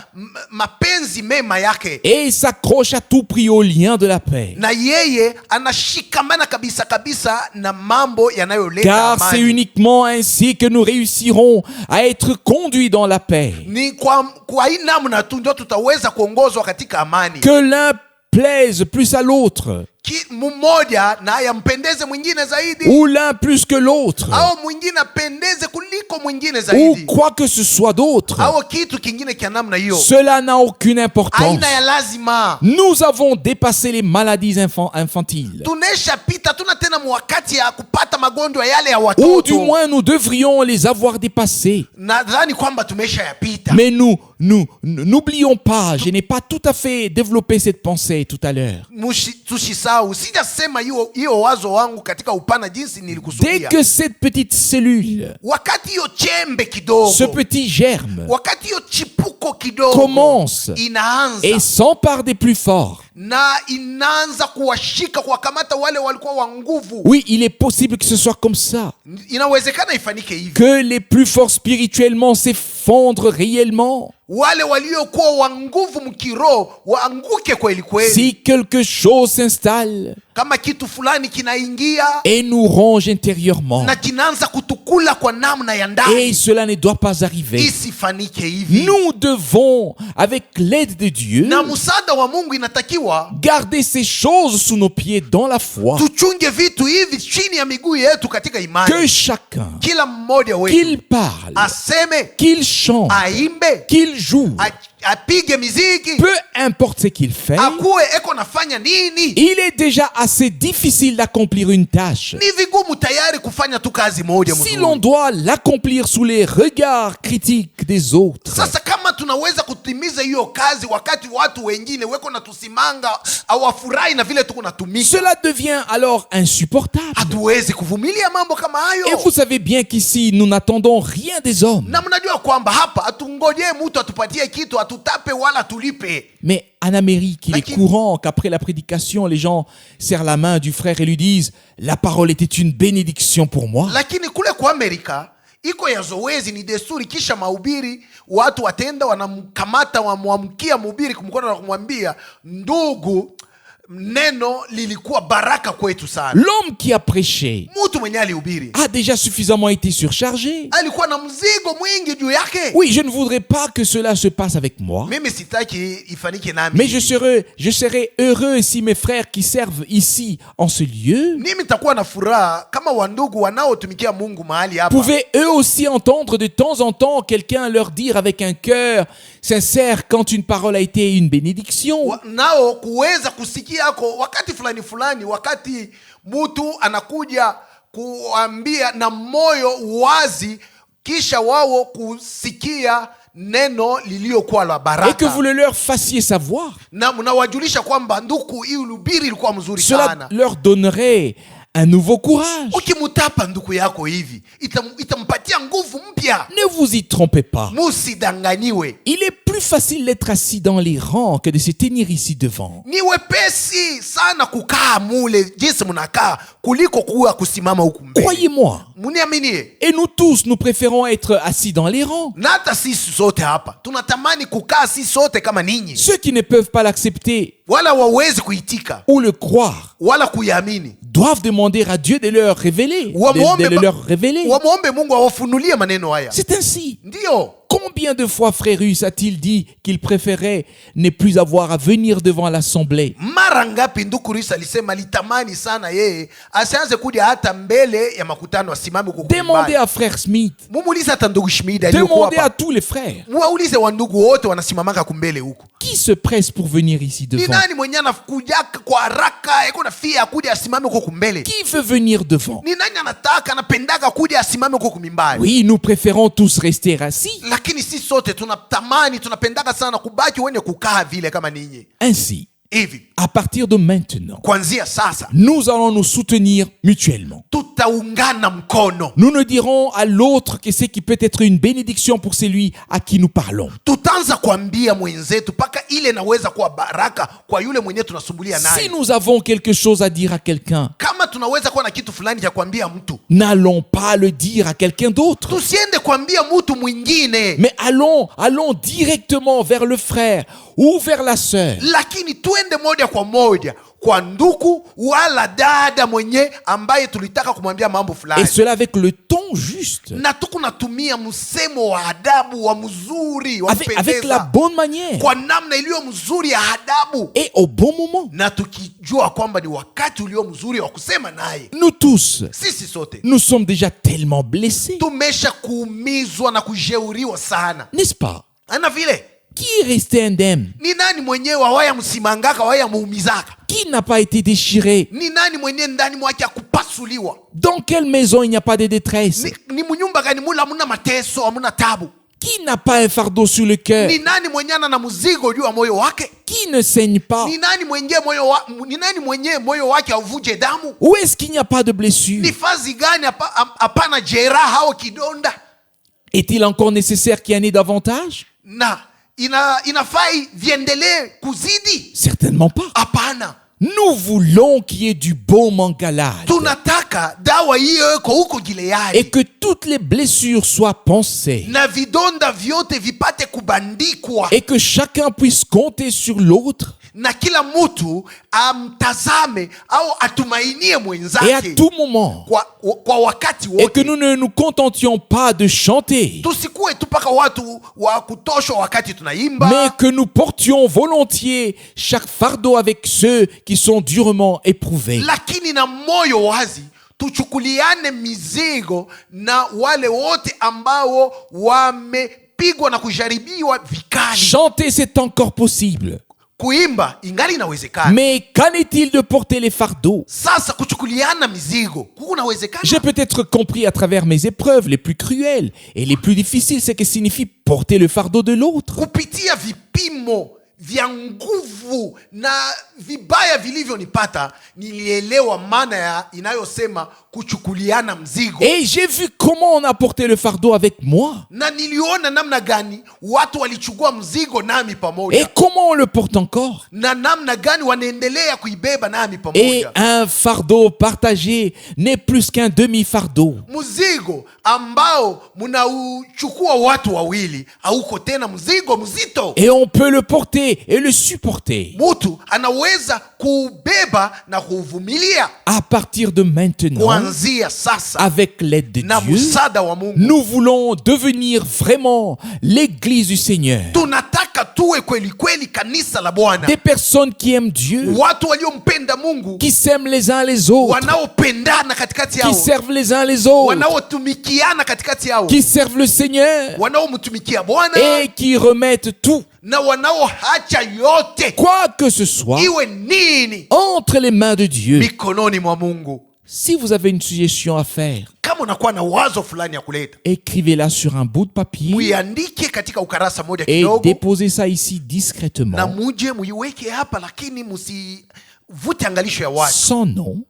mapenzi mema yake, et s'accroche à tout prix au lien de la paix. na yeye anashikamana kabisa kabisa na mambo yanayoleta Car c'est amani. uniquement ainsi que nous réussirons à être conduits dans la paix. Ni kwa hii namna tu ndio tutaweza kuongozwa katika amani, Que l'un plaise plus à l'autre, mmoja na yampendeze mwingine zaidi, ou l'un plus que l'autre, au mwingine apendeze kuliko mwingine ou zaidi, quoi que ce soit d'autre. au kitu kingine kia namna hiyo, Cela n'a aucune importance. aina ya lazima. Nous avons dépassé les maladies infantiles. Tunesha pita, tuna tena mwakati ya kupata magonjwa yale ya Ou du watoto, moins nous devrions les avoir dépassés. nadhani kwamba tumesha yapita. Mais n'oublions pas, je n'ai pas tout à fait développé cette pensée tout à l'heure. Tusisahau, sijasema hiyo wazo wangu katika upana jinsi Dès nilikusudia. que cette petite cellule, Wakati hiyo chembe kidogo, ce petit germe, wakati hiyo chipuko kidogo commence inaanza et s'empare des plus forts, na inaanza kuwashika, kuwakamata wale walikuwa wa nguvu, oui, il est possible que ce soit comme ça, inawezekana ifanike hivi. que les plus forts spirituellement s'effondrent réellement. Wale waliokuwa wa nguvu mkiroho waanguke kweli kweli. Si quelque chose s'installe Kama kitu fulani kinaingia et nous ronge intérieurement, na kinaanza kutukula kwa namna ya et ndani, cela ne doit pas arriver, isifanike hivi. nous devons, avec l'aide de Dieu, Na msaada wa Mungu inatakiwa garder ces choses sous nos pieds dans la foi, tuchunge vitu hivi chini ya miguu yetu katika que imani. chacun, Kila mmoja wetu qu'il parle, aseme, qu'il chante, aimbe, qu'il joue, apige miziki, peu importe ce qu'il fait, akuwe eko nafanya nini. il est déjà assez difficile d'accomplir une tâche. Ni vigumu tayari kufanya tu kazi moja Si mzuri. l'on doit l'accomplir sous les regards critiques des autres, Sasa kama tunaweza kutimiza hiyo kazi wakati watu wengine weko na tusimanga awafurahi na vile tuko natumika, cela devient alors insupportable. hatuwezi kuvumilia mambo kama Et hayo. vous savez bien qu'ici, nous n'attendons rien des hommes. Na mnajua kwamba hapa hatungojee mtu atupatie kitu, atutape wala tulipe. Mais en Amérique, il est Qui- courant qu'après la prédication, les gens serrent la main du frère et lui disent « La parole était une bénédiction pour moi. Lakini kule kwa Amerika iko ya zoezi, ni desturi. Kisha mahubiri watu watenda wanamkamata, wamwamkia mhubiri kumkona na kumwambia, ndugu, neno lilikuwa baraka kwetu sana. L'homme qui a prêché Mtu mwenye alihubiri a déjà suffisamment été surchargé. alikuwa na mzigo mwingi juu yake. Oui, je ne voudrais pas que cela se passe avec moi. Mimi sitaki ifanike nami. Mais je serais heureux si mes frères qui servent ici, en ce lieu, Mimi nitakuwa na furaha kama wandugu wanaotumikia Mungu mahali hapa pouvaient eux aussi entendre de temps en temps quelqu'un leur dire avec un cœur sincère quand une parole a été une bénédiction. nao kuweza kusikia yako wakati fulani fulani, wakati mtu anakuja kuambia na moyo wazi, kisha wao kusikia neno liliokuwa la baraka, Et que vous le leur fassiez savoir. na mnawajulisha kwamba ndugu, hii ulubiri ilikuwa mzuri Cela sana. leur donnerait un nouveau courage. Ukimutapa ndugu yako hivi, itampatia nguvu mpya. Ne vous y trompez pas. Musidanganyiwe. Il est plus facile d'être assis dans les rangs que de se tenir ici devant. Ni wepesi sana kukaa mule jinsi mnakaa kuliko kuwa kusimama huku mbele. Croyez-moi. Muniaminie. Et nous tous, nous préférons être assis dans les rangs. Na hata sisi sote hapa tunatamani kukaa sisi sote kama ninyi. Ceux qui ne peuvent pas l'accepter Wala wawezi kuitika ou le croire wala kuiamini, doivent demander à Dieu de leur révéler. De leur révéler. Wamwombe Mungu awafunulie maneno haya. C'est ainsi. Ndio. Combien de fois Frère Russe a-t-il dit qu'il préférait ne plus avoir à venir devant l'assemblée? Mara ngapi ndugu Rusi alisema litamani sana yeye asianze kuja hata mbele ya makutano, asimame huko. Demandez à Frère Smith. Mumuulize hata ndugu Schmid aliyokuwa Demandez à hapa. tous les frères. Waulize wa ndugu wote wanasimamaka kumbele huko. Qui se presse pour venir ici Ni devant? nani mwenye anakuja kwa haraka yako na fia kuja asimame huko kumbele? Qui veut venir devant? Ni nani anataka anapendaka kuja asimame huko kumimbari? Oui, nous préférons tous rester assis. Lakini sisi sote tunatamani, tunapendaka sana kubaki wenye kukaa vile kama ninyi. Ainsi, Hivi à partir de maintenant, kuanzia sasa nous allons nous soutenir mutuellement. tutaungana mkono. Nous ne dirons à l'autre que ce qui peut être une bénédiction pour celui à qui nous parlons. Tutaanza kuambia mwenzetu paka ile naweza kuwa baraka kwa yule mwenye tunasumbulia Si naye. nous avons quelque chose à dire à quelqu'un, Kama tunaweza kuwa na kitu fulani cha kuambia mtu, n'allons pas le dire à quelqu'un d'autre, tusiende kuambia mtu mwingine, mais allons directement vers le frère ou vers la sœur. lakini tuende moja kwa moja kwa ndugu wala dada mwenye ambaye tulitaka kumwambia mambo Et fulani, cela avec le ton juste, na tukunatumia msemo wa adabu wa mzuri wa avec la kupendeza, bonne manière kwa namna iliyo mzuri ya adabu, et au bon moment. na tukijua kwamba ni wakati ulio mzuri wa kusema naye. Nous tous, Sisi sote nous sommes déjà tellement blessés, tumesha kuumizwa na kujeuriwa sana, n'est-ce pas? ana vile. Qui est resté indemne? Ni nani mwenyewe wawaya msimangaka wawaya muumizaka? Qui n'a pas été déchiré? Ni nani mwenyewe ndani mwake akupasuliwa? Dans quelle maison il n'y a pas de détresse? Ni munyumba gani mula hamuna mateso, hamuna tabu? Qui n'a pas un fardeau sur le cœur? Ni nani mwenyewe ana mzigo juu ya moyo wake? Qui ne saigne pas? Ni nani mwenyewe moyo wake avuje damu? Où est-ce qu'il n'y a pas de blessure? Ni fazi gani hapana jeraha au kidonda? Est-il encore nécessaire qu'il y en ait davantage? Na inafai viendelee kuzidi? Certainement pas. Hapana. Nous voulons qu'il y ait du baume en Galade Tunataka dawa hiyo iko huko Gileadi, et que toutes les blessures soient pansées na vidonda vyote vipate kubandikwa, et que chacun puisse compter sur l'autre na kila mtu amtazame au atumainie et à mwenzake tout moment, kwa wakati et que wote. nous ne nous contentions pas de chanter, Tusikuwe tu paka watu wa kutoshwa wakati mais tunaimba, que nous portions volontiers chaque fardeau avec ceux qui sont durement éprouvés. lakini na moyo wazi tuchukuliane mizigo na wale wote ambao wamepigwa na kujaribiwa vikali. Chanter, c'est encore possible. Kuimba ingali inawezekana, Mais qu'en est-il de porter les fardeaux? sasa kuchukuliana mizigo kunawezekana. J'ai peut-être compris à travers mes épreuves les plus cruelles et les plus difficiles ce que signifie porter le fardeau de l'autre. Kupitia vipimo vya nguvu na vibaya vilivyonipata, nilielewa maana inayosema kuchukuliana mzigo. Et j'ai vu comment on a porté le fardeau avec moi. Na niliona namna gani watu walichukua mzigo nami pamoja. Et comment on le porte encore. Na namna gani wanaendelea kuibeba nami Et pamoja. un fardeau partagé n'est plus qu'un demi-fardeau. Mzigo ambao mnauchukua watu wawili hauko tena mzigo mzito. Et on peut le porter et le supporter. Mutu anaweza kubeba na kuvumilia. À partir de maintenant, Kuanzia sasa, avec l'aide de na Dieu, msaada wa Mungu, nous voulons devenir vraiment l'église du Seigneur. tunataka tuwe kweli kweli kanisa la Bwana. Des personnes qui aiment Dieu, Watu waliompenda Mungu, qui s'aiment les uns les autres, wanaopendana katikati qui yao, servent les uns les autres, wanaotumikiana katikati yao, qui servent le Seigneur wanaomtumikia Bwana et qui remettent tout, na wanaoacha yote, quoi que ce soit, iwe nini, entre les mains de Dieu. mikononi mwa Mungu. Si vous avez une suggestion à faire, Kama unakuwa na wazo fulani ya kuleta, écrivez-la sur un bout de papier muiandike katika ukarasa moja et kidogo, déposez ça ici na discrètement, muje muiweke hapa, lakini musivute angalisho ya watu, sans nom,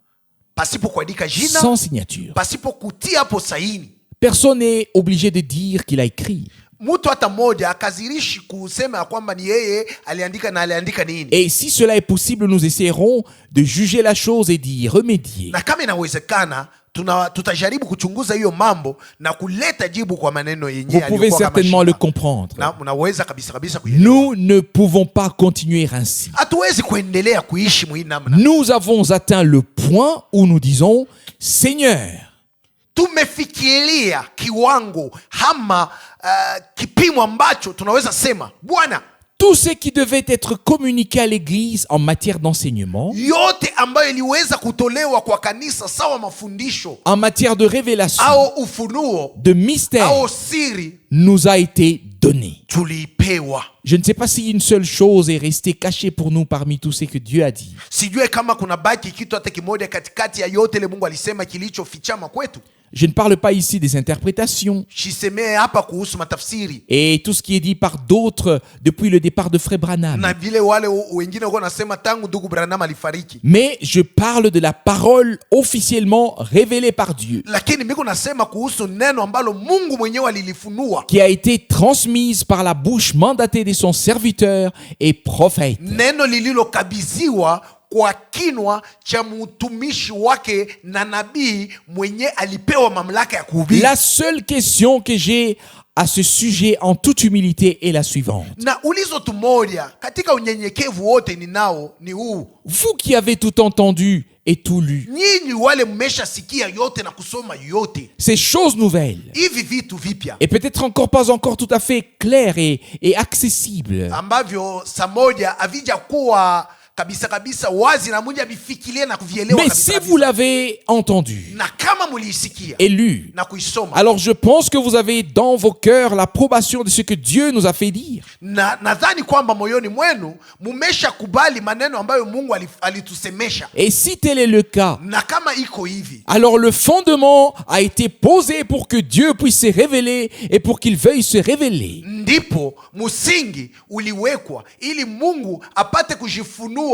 pasipo kuandika jina, sans signature. pasipo kutia hapo saini. Personne n'est obligé de dire qu'il a écrit. Mtu hata mmoja akazirishi kusema ya kwamba ni yeye aliandika na aliandika nini. Et si cela est possible, nous essaierons de juger la chose et d'y remédier. Na kama inawezekana, tutajaribu kuchunguza hiyo mambo na kuleta jibu kwa maneno yenyewe. Vous pouvez certainement le comprendre. Na mnaweza kabisa kabisa kuelewa. Nous ne pouvons pas continuer ainsi. Hatuwezi kuendelea kuishi mwi namna. Nous avons atteint le point où nous disons, Seigneur, tumefikiria kiwango ama kipimo ambacho tunaweza sema, Bwana, tout ce qui devait être communiqué à l'église en matière d'enseignement, yote ambayo iliweza kutolewa kwa kanisa sawa mafundisho en matière de révélation, au ufunuo de mystère, au siri, nous a été donné. tulipewa. Je ne sais pas si une seule chose est restée cachée pour nous parmi tout ce que Dieu a dit. Sijue kama kuna baki kitu hata kimoja katikati ya yote ile Mungu alisema kilichofichama kwetu. Je ne parle pas ici des interprétations Shisemee hapa kuhusu matafsiri et tout ce qui est dit par d'autres depuis le départ de Frère Branham. na vile wale wengine wako nasema tangu ndugu Branham alifariki. Mais je parle de la parole officiellement révélée par Dieu, Lakini mimi nasema kuhusu neno ambalo Mungu mwenyewe alilifunua, qui a été transmise par la bouche mandatée de son serviteur et prophète. neno lililokabidhiwa kwa kinwa cha mtumishi wake na nabii mwenye alipewa mamlaka ya kuhubiri. La seule question que j'ai à ce sujet en toute humilité est la suivante. Na ulizo tu moja katika unyenyekevu wote ninao ni huu: Vous qui avez tout entendu et tout lu, nyinyi wale mmeshasikia yote na kusoma yote, ces choses nouvelles, hivi vitu vipya et peut-être encore pas encore tout à fait claires et accessibles, ambavyo saa moja havija kuwa kabisa kabisa wazi na mmoja avifikirie na kuvielewa mais kabisa si kabisa. vous l'avez entendu Na kama mulisikia et lu, na kuisoma, alors je pense que vous avez dans vos cœurs l'approbation de ce que Dieu nous a fait dire. na nadhani kwamba moyoni mwenu mumesha kubali maneno ambayo Mungu alitusemesha. Et si tel est le cas, Na kama iko hivi, alors le fondement a été posé pour que Dieu puisse se révéler et pour qu'il veuille se révéler. ndipo msingi uliwekwa ili Mungu apate kujifunua,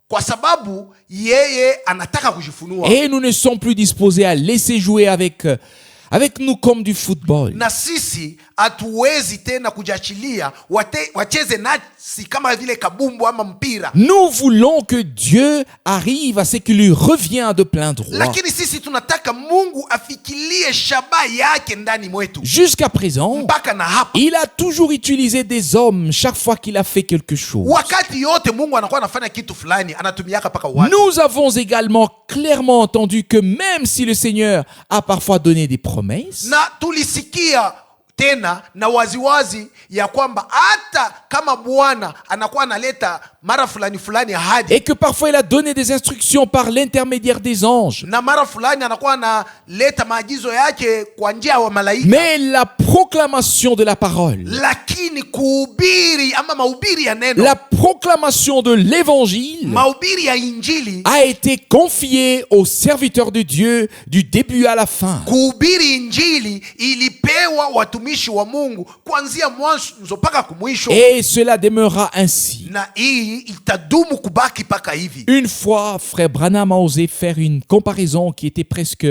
kwa sababu yeye anataka kujifunua. Et nous ne sommes plus disposés à laisser jouer avec nous comme du football. Na sisi hatuwezi tena kujiachilia wacheze nasi kama vile kabumbu ama mpira. Nous voulons que Dieu arrive à ce qui lui revient de plein droit. Lakini sisi tunataka Mungu afikilie shabaha yake ndani mwetu. Jusqu'à présent, Mpaka na hapa, il a toujours utilisé des hommes chaque fois qu'il a fait quelque chose. wakati yote Mungu anakuwa anafanya kitu fulani, anatumiaka paka watu. Nous avons également clairement entendu que même si le Seigneur a parfois donné des promesses, Na tulisikia tena na waziwazi ya kwamba hata kama Bwana anakuwa analeta mara fulani fulani ahadi, et que parfois il a donné des instructions par l'intermédiaire des anges, na mara fulani anakuwa analeta maagizo yake kwa njia ya malaika, mais la proclamation de la parole, lakini kuhubiri ama mahubiri ya neno, la proclamation de l'évangile mahubiri ya injili, a été confiée aux serviteurs de Dieu du début à la fin. kuhubiri injili ilipewa watumishi watumishi wa Mungu kuanzia mwanzo mpaka kumwisho. Et cela demeurera ainsi. Na hii itadumu kubaki mpaka hivi. Une fois, frère Branham a osé faire une comparaison qui était presque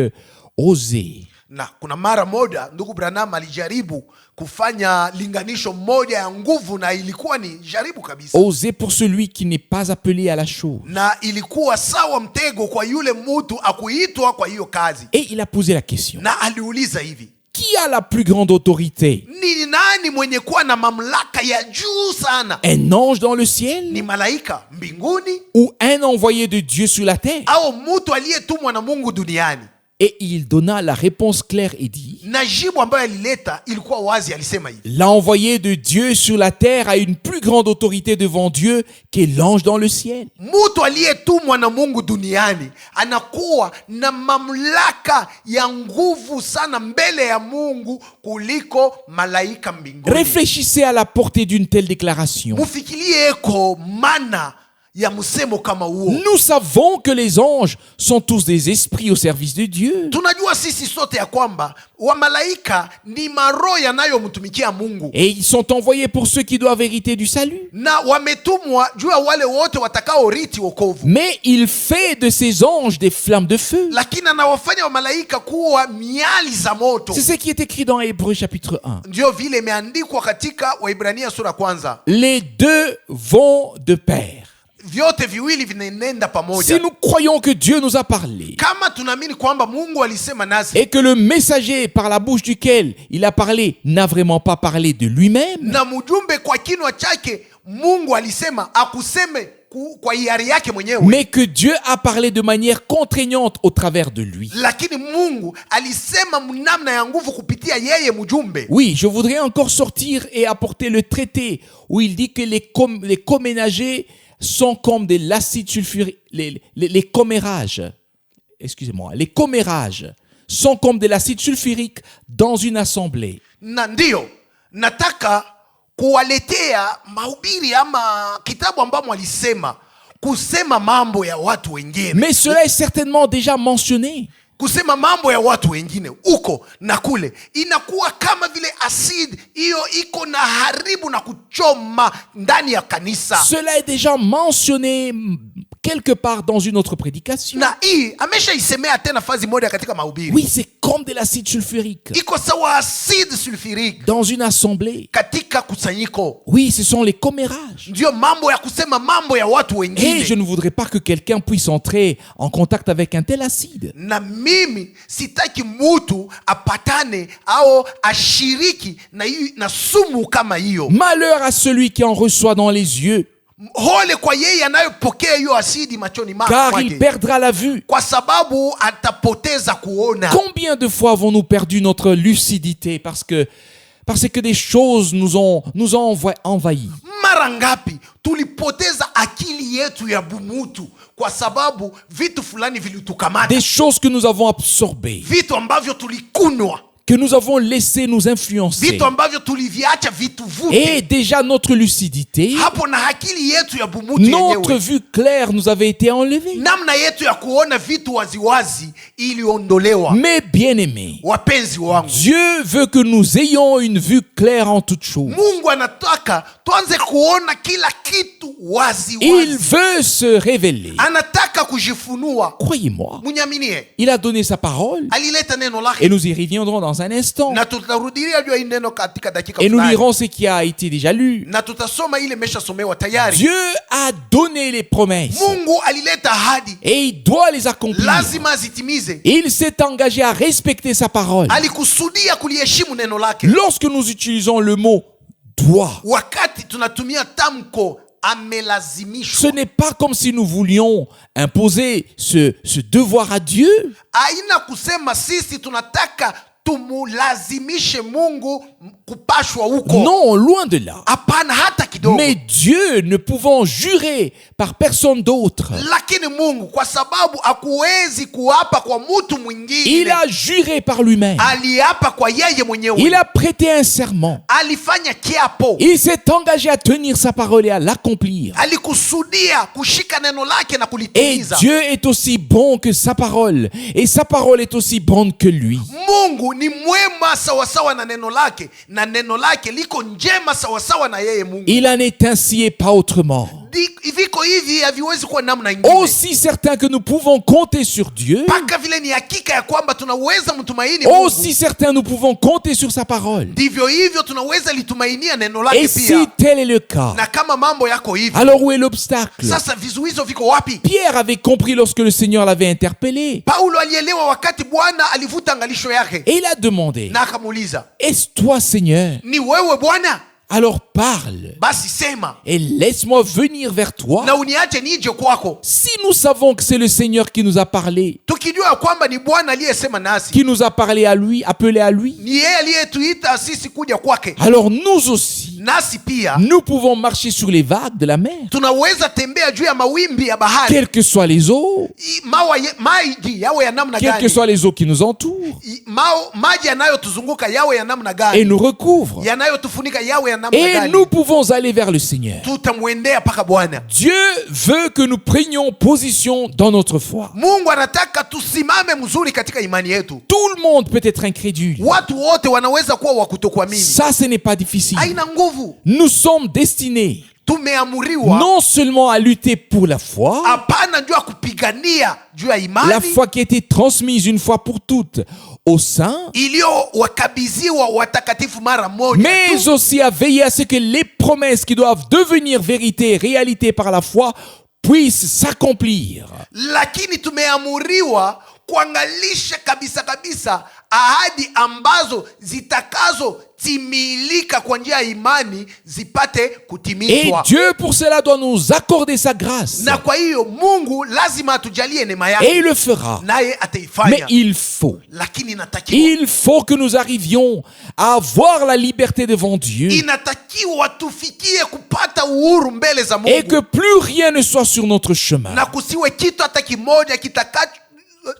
osée. Na kuna mara moja ndugu Branham alijaribu kufanya linganisho moja ya nguvu, na ilikuwa ni jaribu kabisa. Osée pour celui qui n'est pas appelé à la chose. Na ilikuwa sawa mtego kwa yule mtu akuitwa kwa hiyo kazi. Et il a posé la question. Na aliuliza hivi, Qui a la plus grande autorité? ni nani mwenye kuwa na mamlaka ya juu sana? Un ange dans le ciel? Ni malaika mbinguni Ou un envoyé de Dieu sur la terre? au mtu aliyetumwa na Mungu duniani? Et il donna la réponse claire et dit, Na jibu ambayo alileta ilikuwa wazi, alisema hivi, l'envoyé de Dieu sur la terre a une plus grande autorité devant Dieu qu'est l'ange dans le ciel. mtu aliyetumwa na Mungu duniani anakuwa na mamlaka ya nguvu sana mbele ya Mungu kuliko malaika mbinguni. Réfléchissez à la portée d'une telle déclaration. Mufikirie eko mana ya msemo kama huo. Nous savons que les anges sont tous des esprits au service de Dieu. Tunajua sisi sote ya kwamba wamalaika ni maroho yanayomtumikia Mungu, Et ils sont envoyés pour ceux qui doivent hériter du salut. na wametumwa juu ya wale wote watakaoriti wokovu. Mais il fait de ces anges des flammes de feu. Lakini anawafanya wamalaika kuwa miali za moto. C'est ce qui est écrit dans Hébreux chapitre 1. Ndio vile imeandikwa katika Waibrania sura kwanza. Les deux vont de pair. Vyote viwili vinaenda Si pamoja. nous croyons que Dieu nous a parlé Kama tunaamini kwamba Mungu alisema nasi, et que le messager par la bouche duquel il a parlé n'a vraiment pas parlé de lui-même, na mjumbe kwa kinywa chake Mungu alisema akuseme kwa hiari yake mwenyewe, mais que Dieu a parlé de manière contraignante au travers de lui. lakini Mungu alisema namna ya nguvu kupitia yeye mjumbe. Oui, je voudrais encore sortir et apporter le traité où il dit que les comménagers sont comme de l'acide sulfurique, les commérages, excusez-moi, les commérages sont comme de l'acide sulfurique dans une assemblée. Na ndio nataka kuwaletea mahubiri ama kitabu ambamo alisema kusema mambo ya watu wengine. Mais cela est certainement déjà mentionné. Kusema mambo ya watu wengine uko na kule inakuwa kama vile asidi hiyo iko na haribu na kuchoma ndani ya kanisa. Cela est déjà mentionné quelque part dans une autre prédication. Na hii ameshaisemea tena fazi moja katika mahubiri. Oui, c'est comme de l'acide sulfurique Iko sawa asidi sulfurique dans une assemblée. katika kusanyiko. Oui, ce sont les commérages. Ndio mambo ya kusema mambo ya watu Et je wengine. ne voudrais pas que quelqu'un puisse entrer en contact avec un tel acide. Na mimi sitaki mutu apatane au ashiriki na sumu kama hiyo. Malheur à celui qui en reçoit dans les yeux, Hole kwa yeye anayopokea hiyo asidi machoni car il mwake, perdra la vue. kwa sababu atapoteza kuona. Combien de fois avons-nous perdu notre lucidité parce que des choses nous ont envahis. Mara ngapi tulipoteza akili yetu ya bumutu kwa sababu vitu fulani vilitukamata, Des choses que nous avons absorbées, vitu ambavyo tulikunwa, que nous avons laissé nous influencer. vitu ambavyo tuliviacha vitu Et vute. déjà notre lucidité, Hapo na akili yetu ya bumutu notre yenyewe, vue claire nous avait été enlevée. namna yetu ya kuona vitu waziwazi iliondolewa. Mais bien aimés, Wapenzi wangu, Dieu veut que nous ayons une vue claire en toutes choses. Mungu anataka tuanze kuona kila kitu wazi Il wazi. veut se révéler. Anataka kujifunua. Croyez-moi, Munyaminie, il a donné sa parole alileta neno et lake, nous y reviendrons dans un instant. na tutarudilia juu ya hii neno katika dakika Et nous fulani, lirons ce qui a été déjà lu. na tutasoma ile imeshasomewa tayari. Dieu a donné les promesses Mungu alileta ahadi, et il doit les accomplir. lazima azitimize. Il s'est engagé à respecter sa parole. Alikusudia kuliheshimu neno lake. Lorsque nous utilisons le mot doit, Wakati tunatumia tamko ce amelazimishwa, n'est pas comme si nous voulions imposer ce devoir à Dieu. haina kusema sisi tunataka tumulazimishe Mungu kupashwa huko. Non, loin de là. Hapana hata kidogo. Mais Dieu, ne pouvant jurer par personne d'autre, Lakini Mungu kwa sababu hakuwezi kuapa kwa mtu mwingine, il a juré par lui-même. aliapa kwa yeye mwenyewe. Il a prêté un serment. Alifanya kiapo. Il s'est engagé à tenir sa parole et à l'accomplir. Alikusudia kushika neno lake na Et kulitimiza. Dieu est aussi bon que sa parole. Et sa parole est aussi bonne que lui. Mungu ni mwema sawasawa na neno lake, na neno lake liko njema sawasawa na yeye Mungu. Il en est ainsi et pas autrement. Viko hivi haviwezi kuwa namna ingine. Aussi certain que nous pouvons compter sur Dieu, Paka vile ni hakika ya kwamba tunaweza mtumaini Mungu, aussi certain nous pouvons compter sur sa parole. ndivyo hivyo tunaweza litumainia neno Et lake si pia. tel est le cas, Na kama mambo yako hivi, alors où est l'obstacle? sasa vizuizo viko wapi? Pierre avait compris lorsque le Seigneur l'avait interpellé. Paulo alielewa wakati Bwana alivuta angalisho yake, Et il a demandé, na akamuuliza, est-ce toi, Seigneur? ni wewe Bwana? Alors parle Basi sema et laisse-moi venir vers toi. na uniache nije kwako. Si nous savons que c'est le Seigneur qui nous a parlé, Tukijua kwamba ni Bwana aliyesema nasi, qui nous a parlé à lui, appelé à lui, ni yeye aliyetuita sisi kuja kwake, alors nous aussi, nasi pia nous pouvons marcher sur les vagues de la mer, tunaweza tembea juu ya mawimbi ya bahari. quelles que soient les eaux, Maji yawe ya namna quelles que gani, soient les eaux qui nous entourent maji yanayotuzunguka yawe ya namna et gani, nous recouvrent. yanayotufunika yawe ya namna Et gani, nous pouvons aller vers le Seigneur. tutamwendea paka Bwana. Dieu veut que nous prenions position dans notre foi. Mungu anataka tusimame mzuri katika imani yetu. Tout le monde peut être incrédule. Watu wote wanaweza kuwa wa kutokuamini, Ça, ce n'est pas difficile. haina nguvu. Nous sommes destinés Tumeamuriwa non seulement à lutter pour la foi, hapana juu ya kupigania juu ya la imani foi qui a été transmise une fois pour toutes aux saints, iliyowakabidhiwa watakatifu mara moja mais tu, aussi à veiller à ce que les promesses qui doivent devenir vérité, réalité par la foi, puissent s'accomplir. lakini tumeamuriwa kuangalisha kabisa kabisa ahadi ambazo zitakazotimilika kwa njia ya imani zipate Et kutimizwa. Dieu pour cela doit nous accorder sa grâce. Na kwa hiyo Mungu lazima atujalie neema Et yake, il le fera. naye Mais ataifanya. il faut Lakini que nous arrivions à avoir la liberté devant Dieu inatakiwa tufikie kupata uhuru mbele za et que Mungu, plus rien ne soit sur notre chemin. na kusiwe kitu hata kimoja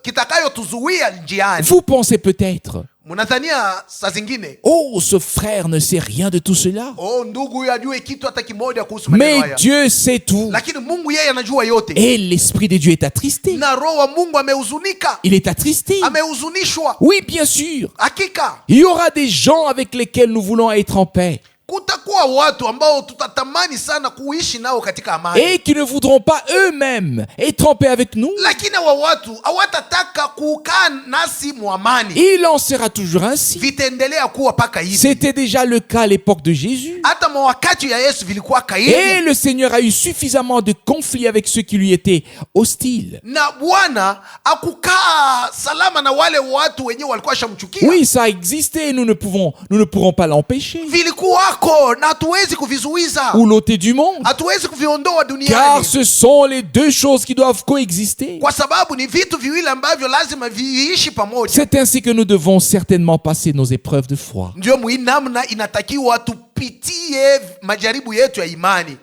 kitakayotuzuia njiani. Vous pensez peut-être, Mnadhania saa zingine, oh, ce frère ne sait rien de tout cela. ndugu huyu ajue kitu hata kimoja kuhusu maneno Mais haya. Dieu sait tout. Lakini Mungu yeye anajua yote, Et l'Esprit de Dieu est attristé. na roho wa Mungu amehuzunika, Il est attristé. amehuzunishwa. Oui, bien sûr. Hakika Il y aura des gens avec lesquels nous voulons être en paix kutakuwa watu ambao tutatamani sana kuishi nao katika amani, et qui ne voudront pas eux-mêmes être en paix avec nous. lakini wa watu hawatataka kukaa nasi muamani. Il en sera toujours ainsi. Vitaendelea kuwa paka hivi. C'était déjà le cas à l'époque de Jésus. Hata mawakati ya Yesu vilikuwa Et kahivi, le Seigneur a eu suffisamment de conflits avec ceux qui lui étaient hostiles. na Bwana akukaa salama na wale watu wenyewe walikuwa shamchukia. Oui, ça a existé et nous ne pourrons pas l'empêcher Vilikuwako na hatuwezi kuvizuiza, ou l'ôter du monde. hatuwezi kuviondoa Car duniani, ce sont les deux choses qui doivent coexister. kwa sababu ni vitu viwili ambavyo lazima viishi pamoja. C'est ainsi que nous devons certainement passer nos épreuves de foi. Ndio namna inatakiwa tupitie majaribu yetu ya imani.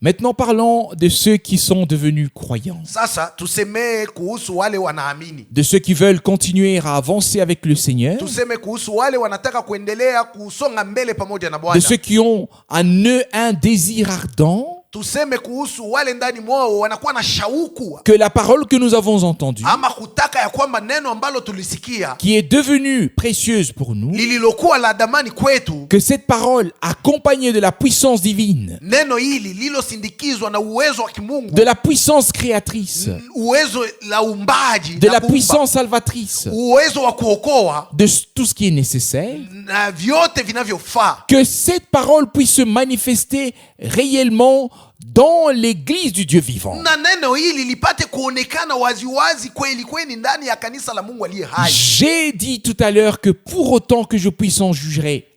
Maintenant parlons de ceux qui sont devenus croyants, Sasa tusemee kuhusu wale wanaamini, de ceux qui veulent continuer à avancer avec le Seigneur, tuseme kuhusu wale wanataka kuendelea kusonga mbele pamoja na de Bwana, ceux qui ont en eux un désir ardent tuseme kuhusu wale ndani mwao wanakuwa na shauku que la parole que nous avons entendue, ama kutaka ya kwamba neno ambalo tulisikia qui est devenue précieuse pour nous, lililokuwa la damani kwetu, que cette parole accompagnée de la puissance divine, neno hili lilosindikizwa na uwezo wa kimungu, de la puissance créatrice, uwezo la umbaji de na la kuumba, puissance salvatrice, uwezo wa kuokoa de tout ce qui est nécessaire, na vyote vinavyofaa, que cette parole puisse se manifester réellement dans l'église du Dieu vivant. na neno hili lipate kuonekana waziwazi kweli kweli ndani ya kanisa la Mungu aliye hai. J'ai dit tout à l'heure que pour autant que je puisse en juger,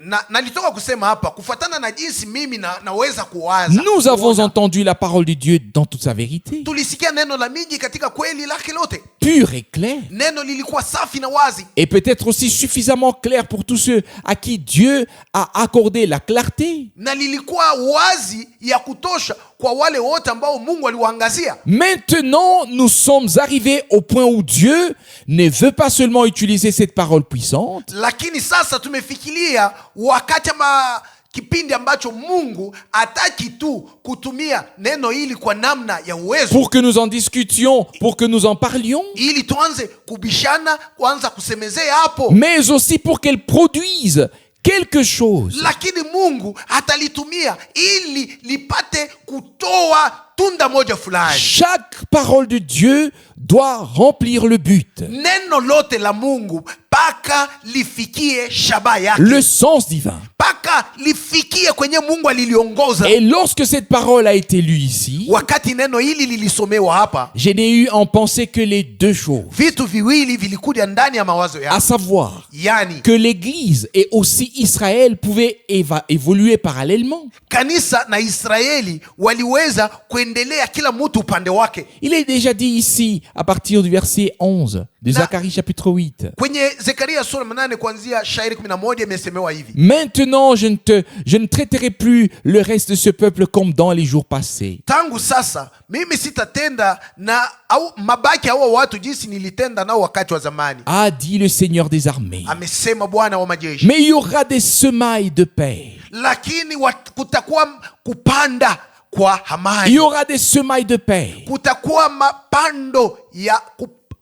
Na nalitoka kusema hapa kufuatana na jinsi mimi naweza kuwaza. nous avons entendu la parole de Dieu dans toute sa vérité. Tulisikia neno la miji katika kweli lake lote. pur et clair. Neno lilikuwa safi na wazi, Et peut-être aussi suffisamment clair pour tous ceux à qui Dieu a accordé la clarté. na lilikuwa wazi ya kutosha kwa wale wote ambao Mungu aliwaangazia. Maintenant, nous sommes arrivés au point où Dieu ne veut pas seulement utiliser cette parole puissante Lakini sasa tumefikiria wakati ama kipindi ambacho Mungu hataki tu kutumia neno hili kwa namna ya uwezo, pour que nous en discutions, pour que nous en parlions, ili tuanze kubishana, kuanza kusemezea hapo, mais aussi pour qu'elle produise quelque chose. lakini Mungu atalitumia ili lipate kutoa tunda moja fulani. Chaque parole de Dieu doit remplir le but, Neno lote la Mungu paka lifikie shabaha yake, le sens divin. paka lifikie kwenye Mungu aliliongoza. Et lorsque cette parole a été lue ici, Wakati neno hili lilisomewa hapa, je n'ai eu en pensée que les deux choses, vitu viwili vilikuja ndani ya mawazo à yangu, savoir yani que l'Église et aussi Israël pouvaient évoluer parallèlement. kanisa na Israeli waliweza kuendelea kila mtu upande wake. Il est déjà dit ici, à partir du verset 11 de Zacharie chapitre 8. Kwenye Zekaria sura 8 kuanzia shairi 11 imesemewa hivi: Maintenant, je ne traiterai plus le reste de ce peuple comme dans les jours passés. tangu sasa mimi sitatenda na au mabaki hawa watu jinsi nilitenda nao wakati wa zamani, A dit le Seigneur des armées. amesema Bwana wa majeshi. Mais il y aura des semailles de paix. Lakini kutakuwa kupanda kwa Il y amani, aura des semailles de paix. kutakuwa mapando ya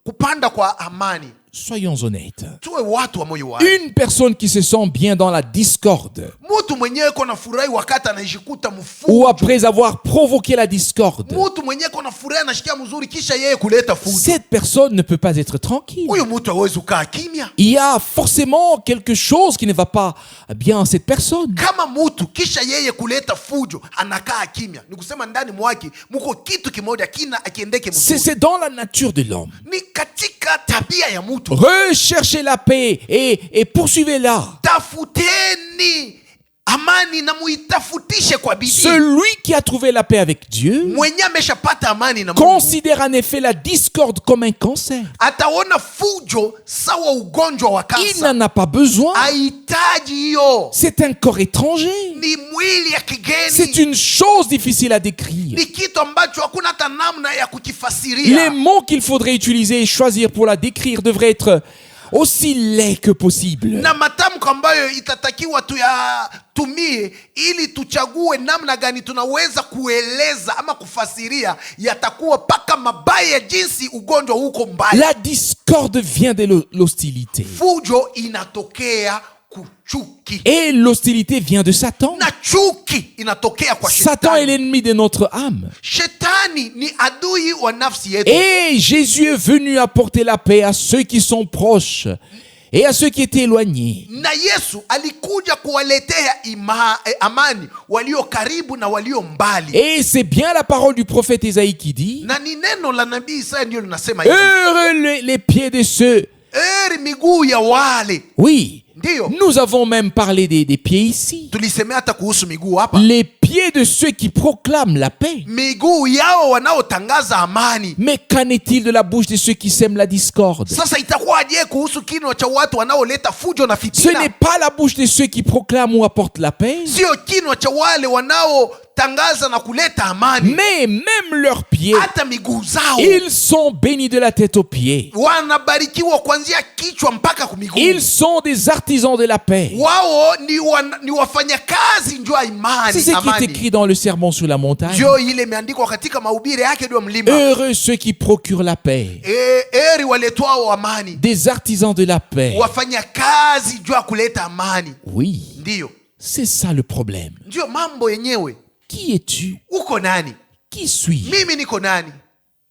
kupanda kwa amani. Soyons honnêtes. Tuwe watu wa moyo wazi. Une personne qui se sent bien dans la discorde, Mtu mwenyewe kona furahi wakati anajikuta ou mfujo. après avoir provoqué la discorde, Mtu mwenyewe kona furahi anashikia mzuri kisha yeye kuleta fujo. cette personne ne peut pas être tranquille. Huyu mtu hawezi kukaa kimya. Il y a forcément quelque chose qui ne va pas bien en cette personne. Kama mtu kisha yeye kuleta fujo anakaa kimya, ni kusema ndani mwake mko kitu kimoja kina akiendeke mzuri. C'est dans la nature de l'homme. Ni katika tabia ya mtu. Recherchez la paix et poursuivez-la. Tafuteni amani na muitafutishe kwa bidii. Celui qui a trouvé la paix avec Dieu Mwenye ameshapata amani na Mungu considère en effet la discorde comme un cancer. ataona fujo sawa ugonjwa wa Il kansa. n'en a pas besoin. Hahitaji hiyo, C'est un corps étranger. ni mwili ya C'est kigeni, une chose difficile à décrire. ni kitu ambacho hakuna hata namna ya Les kukifasiria. mots qu'il faudrait utiliser et choisir pour la décrire devraient être aussi laids que possible. Na matamko ambayo itatakiwa tuyatumie ili tuchague namna gani tunaweza kueleza ama kufasiria yatakuwa paka mabaya ya jinsi ugonjwa huko mbaya. La discorde vient de l'hostilité. Fujo inatokea kuchuki, Et l'hostilité vient de Satan. na chuki inatokea kwa Satan est shetani. l'ennemi de notre âme. Shetani ni adui wa nafsi yetu. Et Jésus est venu apporter la paix à ceux qui sont proches et à ceux qui étaient éloignés. Na Yesu alikuja kuwaletea amani walio karibu na walio mbali. Et c'est bien la parole du prophète Isaïe qui dit: Na ni neno la nabii Isaya ndio linasema hivi: heureux les pieds de ceux. heri miguu ya wale. Oui, Ndiyo, nous avons même parlé des pieds ici. tulisemea hata kuhusu miguu hapa. Les pieds de ceux qui proclament la paix. Miguu yao wanaotangaza amani. Mais qu'en est-il de la bouche de ceux qui sèment la discorde? Sasa itakuwaje kuhusu kinywa cha watu wanaoleta fujo na Ce fitina? n'est pas la bouche de ceux qui proclament ou apportent la paix, Sio kinywa cha wale wanaotangaza na kuleta amani. mais même leurs pieds. Hata miguu zao Ils sont bénis de la tête aux pieds. wanabarikiwa kuanzia kichwa mpaka kumiguu. Ils sont des artisans de la paix. Wao ni wafanyakazi njoo ya imani, C'est ce qui est amani. écrit dans le sermon sur la montagne. Njoo ile imeandikwa katika mahubiri yake ndio mlima. Heureux ceux qui procurent la paix, Heri waletwao amani, des artisans de la paix. wafanyakazi njoo ya kuleta amani. Oui, Ndiyo, c'est ça le problème. ndio mambo yenyewe. Qui es-tu? Uko nani? Qui suis-je? Mimi niko nani?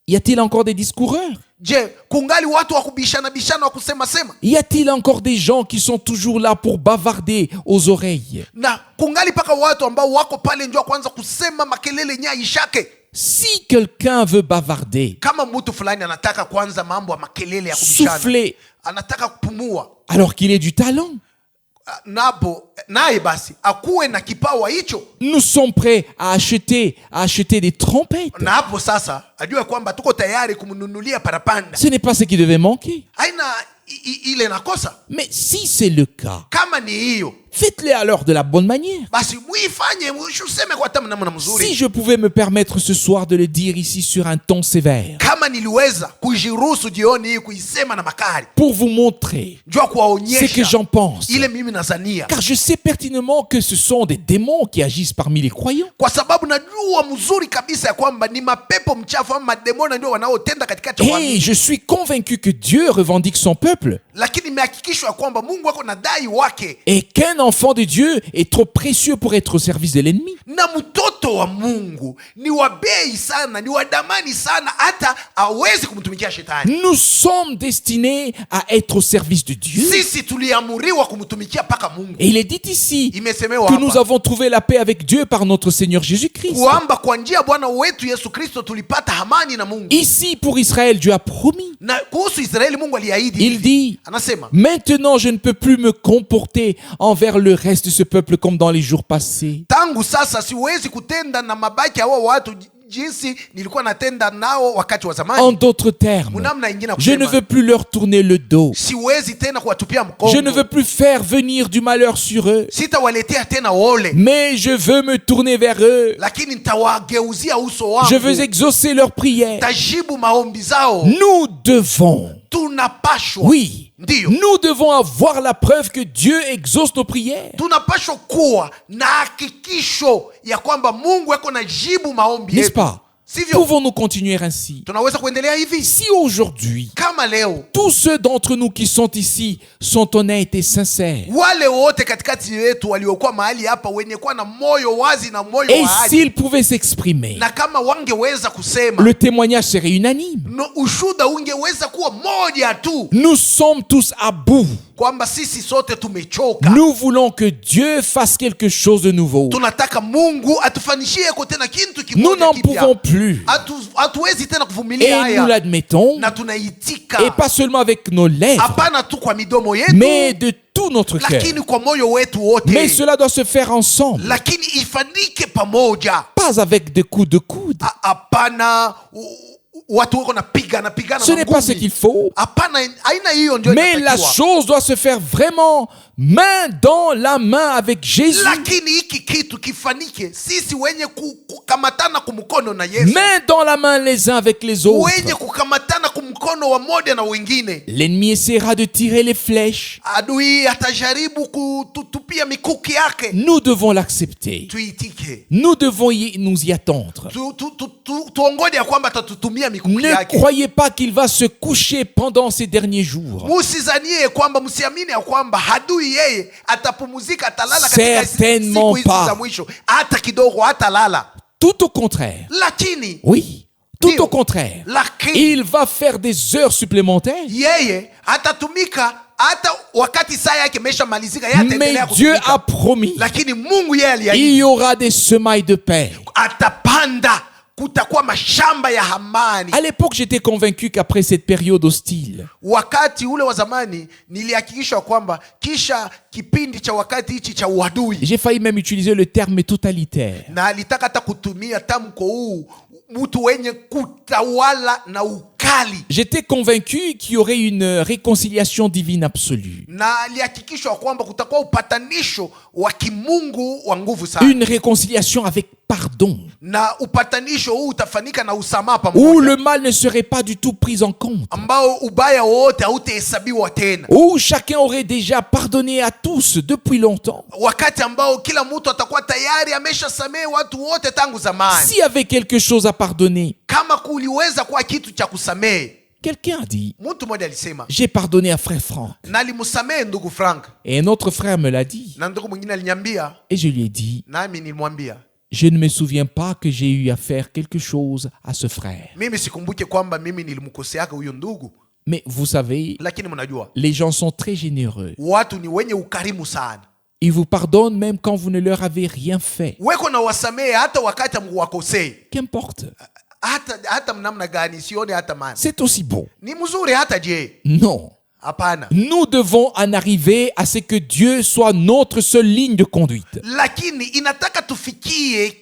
Y a-t-il encore des discoureurs? Je, kungali watu wa kubishana bishana wa kusema sema? Y a-t-il encore des gens qui sont toujours là pour bavarder aux oreilles? Na kungali paka watu ambao wako pale njoo kwanza kusema makelele nya ishake? Si quelqu'un veut bavarder, Kama mtu fulani anataka kwanza mambo ya makelele ya kubishana, souffler, anataka kupumua, alors qu'il ait du talent, naye basi akuwe na kipawa hicho. Nous sommes prêts à acheter des trompettes. Na hapo sasa ajue kwamba tuko tayari kumnunulia parapanda. Ce n'est pas ce qui devait manquer. Haina ile nakosa. Mais si c'est le cas, Kama ni hiyo, faites-les alors de la bonne manière. basi muifanye, useme kwa namna mzuri. Si je pouvais me permettre ce soir de le dire ici sur un ton sévère, Kama niliweza kujiruhusu jioni hii kuisema na makali, pour vous montrer jua ce que kuwaonyesha j'en pense, ile mimi nazania, car je sais pertinemment que ce sont des démons qui agissent parmi les croyants. kwa sababu najua mzuri kabisa ya kwamba ni mapepo mchafu ama mademoni ndio wanaotenda katikati ya Et waamini. je suis convaincu que Dieu revendique son peuple Lakini imehakikishwa kwamba Mungu wako na dai wake, et qu'un enfant de Dieu est trop précieux pour être au service de l'ennemi. na mtoto wa Mungu ni wa bei sana, ni wa damani sana, hata hawezi kumtumikia shetani. Nous sommes destinés à être au service de Dieu. Sisi tuliamuriwa kumtumikia paka Mungu. Et il est dit ici Imesemewa que nous hapa avons trouvé la paix avec Dieu par notre Seigneur Jésus-Christ. kwamba kwa njia ya Bwana wetu Yesu Kristo tulipata amani na Mungu. Ici, pour Israël, Dieu a promis. Na kuhusu Israeli Mungu aliahidi Il hivi. dit, Anasema, maintenant je ne peux plus me comporter envers le reste de ce peuple comme dans les jours passés. tangu sasa siwezi kutenda na mabaki ya hao watu jinsi nilikuwa natenda nao wakati wa En zamani. d'autres termes, Namna ingine ya je ne kusema, veux plus leur tourner le dos. siwezi tena kuwatupia Je ne veux mkono. plus faire venir du malheur sur eux, Sitawaletea tena ole, mais je veux me tourner vers eux. lakini nitawageuzia uso Je veux wangu. exaucer leurs prières. Tajibu maombi zao. Nous devons, Tunapashwa, oui, ndiyo, nous devons avoir la preuve que Dieu exauce nos prières. tunapashwa kuwa na hakikisho ya kwamba Mungu yako na jibu maombi N'est-ce yetu. pas? Sivyo? Pouvons-nous continuer ainsi? Tunaweza kuendelea hivi. Si aujourd'hui, Kama leo tous ceux d'entre nous qui sont ici sont honnêtes et sincères, wale wote katikati yetu waliokuwa mahali hapa wenye kuwa na moyo wazi na moyo et wa haki, s'ils pouvaient s'exprimer, na kama wangeweza kusema, le témoignage serait unanime. ushuda ungeweza kuwa moja tu, Nous sommes tous à bout. kwamba sisi sote tumechoka. Nous voulons que Dieu fasse quelque chose de nouveau. Tunataka Mungu atufanishie tena kitu Nous kimoja n'en kipya. pouvons plus. Hatuwezi tena kuvumilia Et nous haya, l'admettons, na tunaitika, et pas seulement avec nos lèvres, hapana tu kwa midomo yetu, mais de tout notre cœur. lakini kwa moyo wetu wote. Mais cela doit se faire ensemble, Lakini ifanyike pamoja, pas avec des coups de coude. hapana watu wako napigana Ce n'est pas ce qu'il faut. Hapana, haina hiyo ndio Mais la inatakiwa. chose doit se faire vraiment main dans la main avec Jésus. Lakini hiki kitu kifanike sisi wenye kukamatana kumkono na Yesu, Main dans la main les uns avec les autres. wenye kukamatana kumkono wa moja na wengine. L'ennemi essaiera de tirer les flèches. Adui atajaribu kututupia mikuki yake, Nous devons l'accepter. tuitike, Nous devons nous y attendre. tuongoje ya kwamba atatutumia mikuki Ne yake. croyez pas qu'il va se coucher pendant ces derniers jours. Musizanie kwamba, msiamini ya kwamba adui yeye atapumzika, atalala katika Certainement siku hizi pas. za mwisho, hata kidogo hatalala. Tout au contraire. Lakini Oui, tout Ndio. au contraire. lakini Il va faire des heures supplémentaires. yeye atatumika hata wakati saa yake imesha malizika, yeye Mais ataendelea Dieu kutumika. a promis, Lakini Mungu yeye il aliahidi y aura des semailles de paix. atapanda, kutakuwa mashamba ya amani. À l'époque, j'étais convaincu qu'après cette période hostile, Wakati ule wa zamani nilihakikisha kwamba kisha kipindi cha wakati hichi cha uadui, j'ai failli même utiliser le terme totalitaire. na alitaka hata kutumia tamko huu, mtu wenye kutawala na ukali, J'étais convaincu qu'il y aurait une réconciliation divine absolue. na alihakikishwa kwamba kutakuwa upatanisho wa kimungu wa nguvu sana, Une réconciliation avec pardon, na upatanisho huu utafanyika na usamaha où pamoja, le mal ne serait pas du tout pris en compte, ambao ubaya wote hautahesabiwa tena, où chacun aurait déjà pardonné à tous depuis longtemps. wakati ambao kila mtu atakuwa tayari ameshasamehe watu wote tangu zamani. S'il y avait quelque chose à pardonner, Kama kuliweza kuwa kitu cha kusamehe, quelqu'un a dit, mtu mmoja alisema, j'ai pardonné à frère Franck. na alimsamehe ndugu Frank, Et un autre frère me l'a dit. na ndugu mwingine aliniambia, Et je lui ai dit, nami nilimwambia, je ne me souviens pas que j'ai eu à faire quelque chose à ce frère. mimi sikumbuke kwamba mimi nilimkoseaka huyo ndugu. Mais vous savez, Lakini mnajua les gens sont très généreux. watu ni wenye ukarimu sana, Ils vous pardonnent même quand vous ne leur avez rien fait. weko na wasamehe hata wakati mkuwakosei, Qu'importe. hata mnamna gani, sione hata maana C'est aussi bon. ni mzuri hata je. Non. Hapana. Nous devons en arriver à ce que Dieu soit notre seule ligne de conduite. Lakini inataka tufikie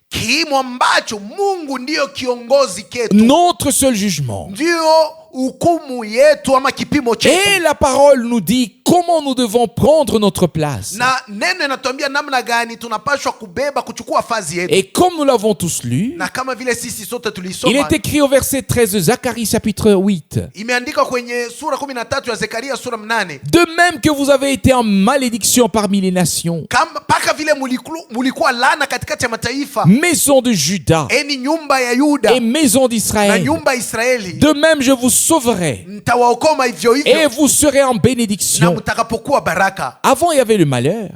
kiimo ambacho Mungu ndiyo kiongozi ketu, Notre seul jugement. ndiyo hukumu yetu ama kipimo Et chetu. la parole nous dit comment nous devons prendre notre place. Na neno inatuambia namna gani tunapashwa kubeba kuchukua fazi yetu. Et comme nous l'avons tous lu, Na kama vile sisi sote il tulisoma, est écrit au verset 13 de Zacharie chapitre 8. imeandikwa kwenye sura 13 ya Zekaria sura 8, De même que vous avez été en malédiction parmi les nations, kama paka vile mulikuwa laana katikati ya mataifa, maison de Juda eni nyumba ya Yuda et maison na d'Israël, nyumba ya Israeli, de même je vous sauverai nitawaokoma hivyo et hivyo vous serez en na bénédiction. mtakapokuwa baraka. Avant il y avait le malheur,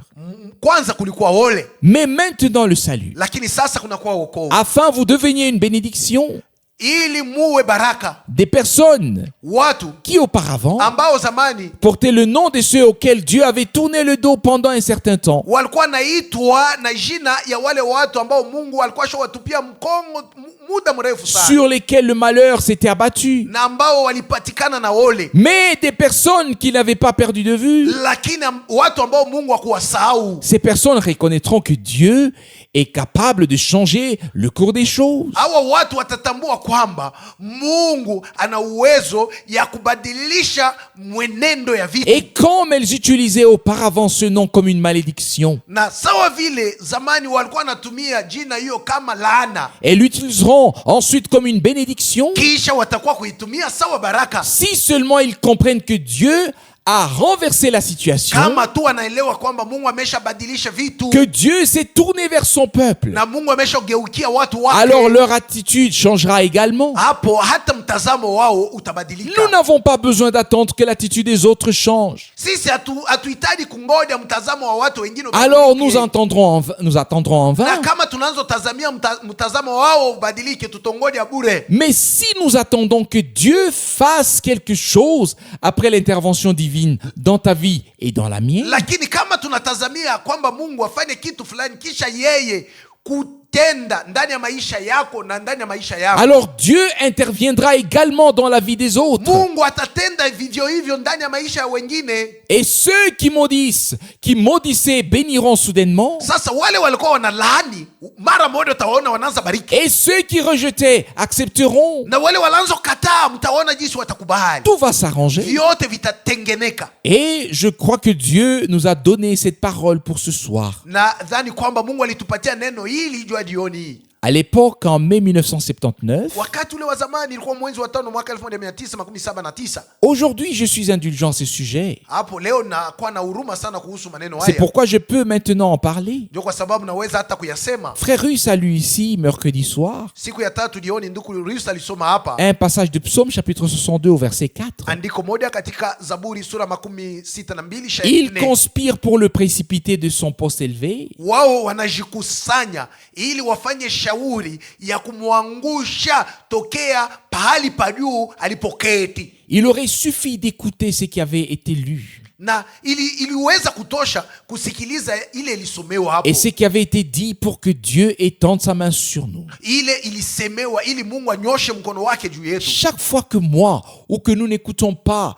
Kwanza kulikuwa ole, mais maintenant le salut. lakini sasa kunakuwa wokovu, Afin vous deveniez une bénédiction, ili muwe baraka. des personnes Watu qui auparavant ambao zamani portaient le nom de ceux auxquels Dieu avait tourné le dos pendant un certain temps, walikuwa naitwa na jina ya wale watu ambao Mungu alikuwa shawatupia mkongo muda mrefu sana, sur lesquels le malheur s'était abattu, na ambao walipatikana na ole, mais des personnes qui n'avaient pas perdu de vue. lakini watu ambao Mungu hakuwasahau. Ces personnes reconnaîtront que Dieu est capable de changer le cours des choses. Hawa watu watatambua kwamba Mungu ana uwezo ya kubadilisha mwenendo ya vitu. Et comme elles utilisaient auparavant ce nom comme une malédiction, Na sawa vile zamani walikuwa wanatumia jina hiyo kama laana, elles l'utiliseront ensuite comme une bénédiction kisha watakuwa kuitumia sawa baraka, si seulement ils comprennent que Dieu a renversé la situation, kama tu anaelewa kwamba Mungu ameshabadilisha vitu, que Dieu s'est tourné vers son peuple. na Mungu ameshageukia watu wake. Alors leur attitude changera également. Hapo hata mtazamo wao utabadilika. Nous n'avons pas besoin d'attendre que l'attitude des autres change. Sisi hatuhitaji kungoja mtazamo wa watu wengine Alors ubadilike. nous attendrons en Na vain. kama tunazotazamia mtazamo wao ubadilike, tutongoja bure. Mais si nous attendons que Dieu fasse quelque chose après l'intervention divine dans ta vie et dans la mienne, Lakini kama tunatazamia kwamba Mungu afanye kitu fulani kisha yeye kutenda ndani ya maisha yako na ndani ya maisha yako, alors Dieu interviendra également dans la vie des autres. Mungu atatenda vivyo hivyo ndani ya maisha ya wengine. Et ceux qui maudissaient, béniront soudainement. Sasa wale walikuwa wanalaani, mara moja utawaona wanaanza bariki, Et ceux qui rejetaient accepteront. na wale wanaanza kataa, mtaona jinsi watakubali. Tout va s'arranger. Vyote vitatengeneka. Et je crois que Dieu nous a donné cette parole pour ce soir. Na dhani kwamba Mungu alitupatia neno hili jua jioni hii. À l'époque, en mai 1979, Wakati ule wa zamani ilikuwa mwezi wa 5 mwaka 1979. aujourd'hui je suis indulgent à ce sujet. Hapo leo nakuwa na huruma sana kuhusu maneno C'est haya. pourquoi je peux maintenant en parler. Ndio kwa sababu naweza hata kuyasema. Frère Russe a lu ici, mercredi soir, Siku ya tatu jioni ndugu Rusi alisoma hapa un passage de Psaume chapitre 62 au verset 4. andiko moja katika Zaburi sura 62 shairi Il 4. conspire pour le précipiter de son poste élevé. Wao wanajikusanya ili wafanye shauri ya kumwangusha tokea pahali pa juu alipoketi, Il aurait suffi d'écouter ce qui avait été lu na iliweza kutosha kusikiliza ile ilisomewa hapo, et ce qui avait été dit pour que Dieu étende sa main sur nous. ile ilisemewa ili Mungu anyoshe mkono wake juu yetu. Chaque fois que moi ou que nous n'écoutons pas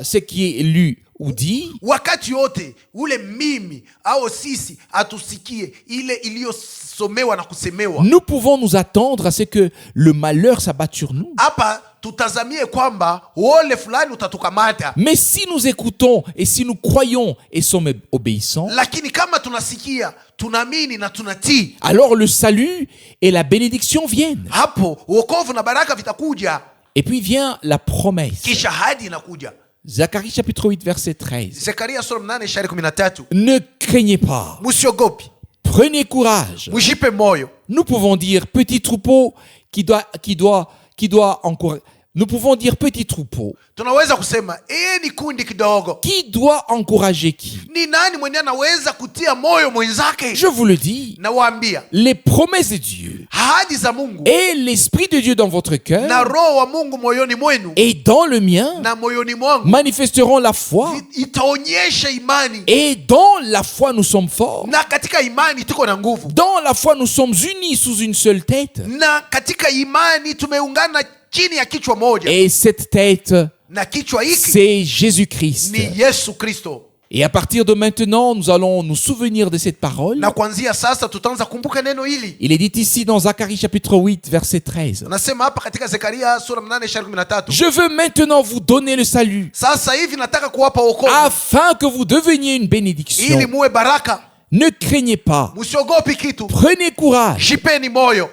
ce qui est lu ou dit, Wakati yote ule mimi au sisi atusikie ile iliyosomewa na kusemewa nous pouvons nous attendre à ce que le malheur s'abatte sur nous. hapa, tutazamie kwamba ole fulani utatukamata. Mais si nous écoutons et si nous croyons et sommes obéissants, Lakini kama tunasikia, tunaamini na tunatii, alors le salut et la bénédiction viennent. hapo wokovu na baraka vitakuja, Et puis vient la promesse. kisha hadi inakuja. Zacharie chapitre 8 verset 13. Zekaria sura 8 shairi 13. Ne craignez pas, Musiogopi, prenez courage. mjipe moyo. Nous pouvons dire petit troupeau qui doit encourager. Nous pouvons dire petit troupeau. Tunaweza kusema ni kundi kidogo. Qui doit encourager qui? Ni nani mwenye anaweza kutia moyo mwenzake? Je vous le dis, Nawaambia, les promesses de Dieu ahadi za Mungu et l'Esprit de Dieu dans votre na cœur roho wa Mungu moyoni mwenu et dans le mien na moyoni mwangu manifesteront la foi. itaonyesha imani, Et dans la foi, nous sommes forts. na katika imani tuko na nguvu, Dans la foi, nous sommes unis sous une seule tête. na katika imani tumeungana chini ya kichwa moja, Et cette tête, na kichwa hiki c'est Jésus-Christ. ni Yesu Kristo. Et à partir de maintenant, nous allons nous souvenir de cette parole. Na kuanzia sasa tutaanza kumbuka neno hili. Il est dit ici dans Zacharie chapitre 8, verset 13. Anasema hapa katika Zekaria sura 8:13. Je veux maintenant vous donner le salut, Sasa hivi nataka kuwapa wokovu afin que vous deveniez une bénédiction. ili muwe baraka. Ne craignez pas, Msiogopi kitu. prenez courage. Jipeni moyo.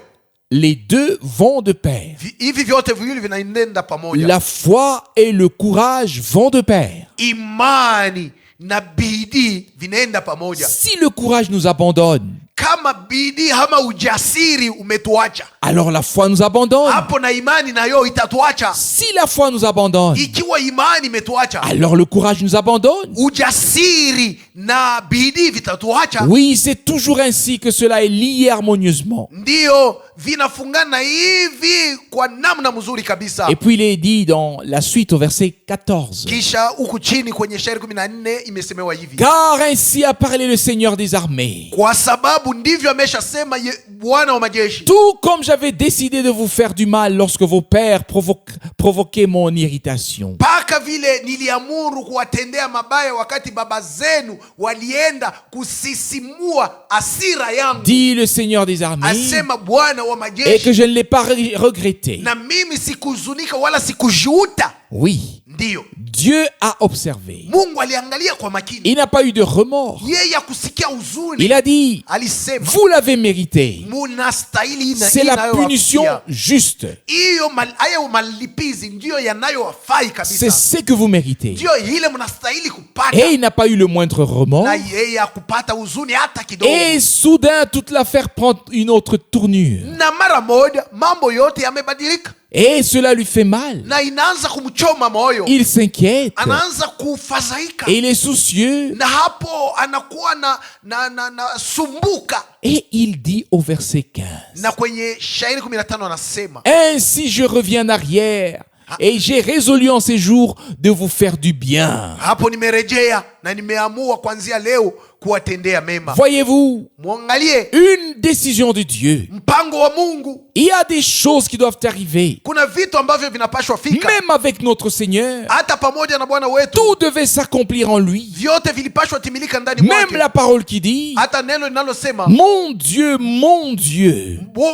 Les deux vont de pair. Hivi vyote viwili vinaenda pamoja. La foi et le courage vont de pair. Imani na bidii vinaenda pamoja. Si le courage nous abandonne, Kama bidii ama ujasiri umetuacha, alors la foi nous abandonne. hapo na imani nayo itatuacha. Si la foi nous abandonne, Ikiwa imani imetuacha, alors le courage nous abandonne. ujasiri na bidii vitatuacha. Oui, c'est toujours ainsi que cela est lié harmonieusement. Ndio vinafungana hivi kwa namna mzuri kabisa. Et puis il est dit dans la suite au verset 14. Kisha huku chini kwenye shairi 14 imesemewa hivi: Car ainsi a parlé le Seigneur des armées. kwa sababu ndivyo ameshasema Bwana wa majeshi, Tout comme j'avais décidé de vous faire du mal lorsque vos pères provoquaient mon irritation. mpaka vile niliamuru kuwatendea mabaya wakati baba zenu walienda kusisimua hasira yangu, Dit le Seigneur des armées, asema Bwana wa et que majeshi, je ne l'ai pas regretté. na mimi sikuhuzunika wala sikujuta. Oui, Ndiyo, Dieu a observé. Mungu aliangalia kwa makini, Il n'a pas eu de remords. yeye akusikia huzuni. Il a dit, Alisema vous l'avez mérité. munastahili C'est la punition juste. hayo malipizi ndiyo yanayowafai C'est kabisa, ce que vous méritez. ndiyo ile mnastahili kupata. Et il n'a pas eu le moindre remords. Na yeye akupata huzuni hata kidogo. Et soudain, toute l'affaire prend une autre tournure. Na mara moja mambo yote yamebadilika, Et cela lui fait mal. na inaanza kumchoma moyo, Il s'inquiète. anaanza kufadhaika, Et il est soucieux. na hapo anakuwa na sumbuka. Et il dit au verset 15. Na kwenye shairi 15 anasema, Ainsi je reviens en arrière. Et j'ai résolu en ces jours de vous faire du bien. hapo nimerejea na nimeamua kuanzia leo kuwatendea mema. Voyez-vous, Mwangalie une décision de Dieu. mpango wa Mungu. Il y a des choses qui doivent arriver. Kuna vitu ambavyo vinapashwa fika, Même avec notre Seigneur, hata pamoja na Bwana wetu, tout devait s'accomplir en lui. vyote vilipashwa timilika ndani Même mwake. la parole qui dit, Hata neno linalosema mon Dieu,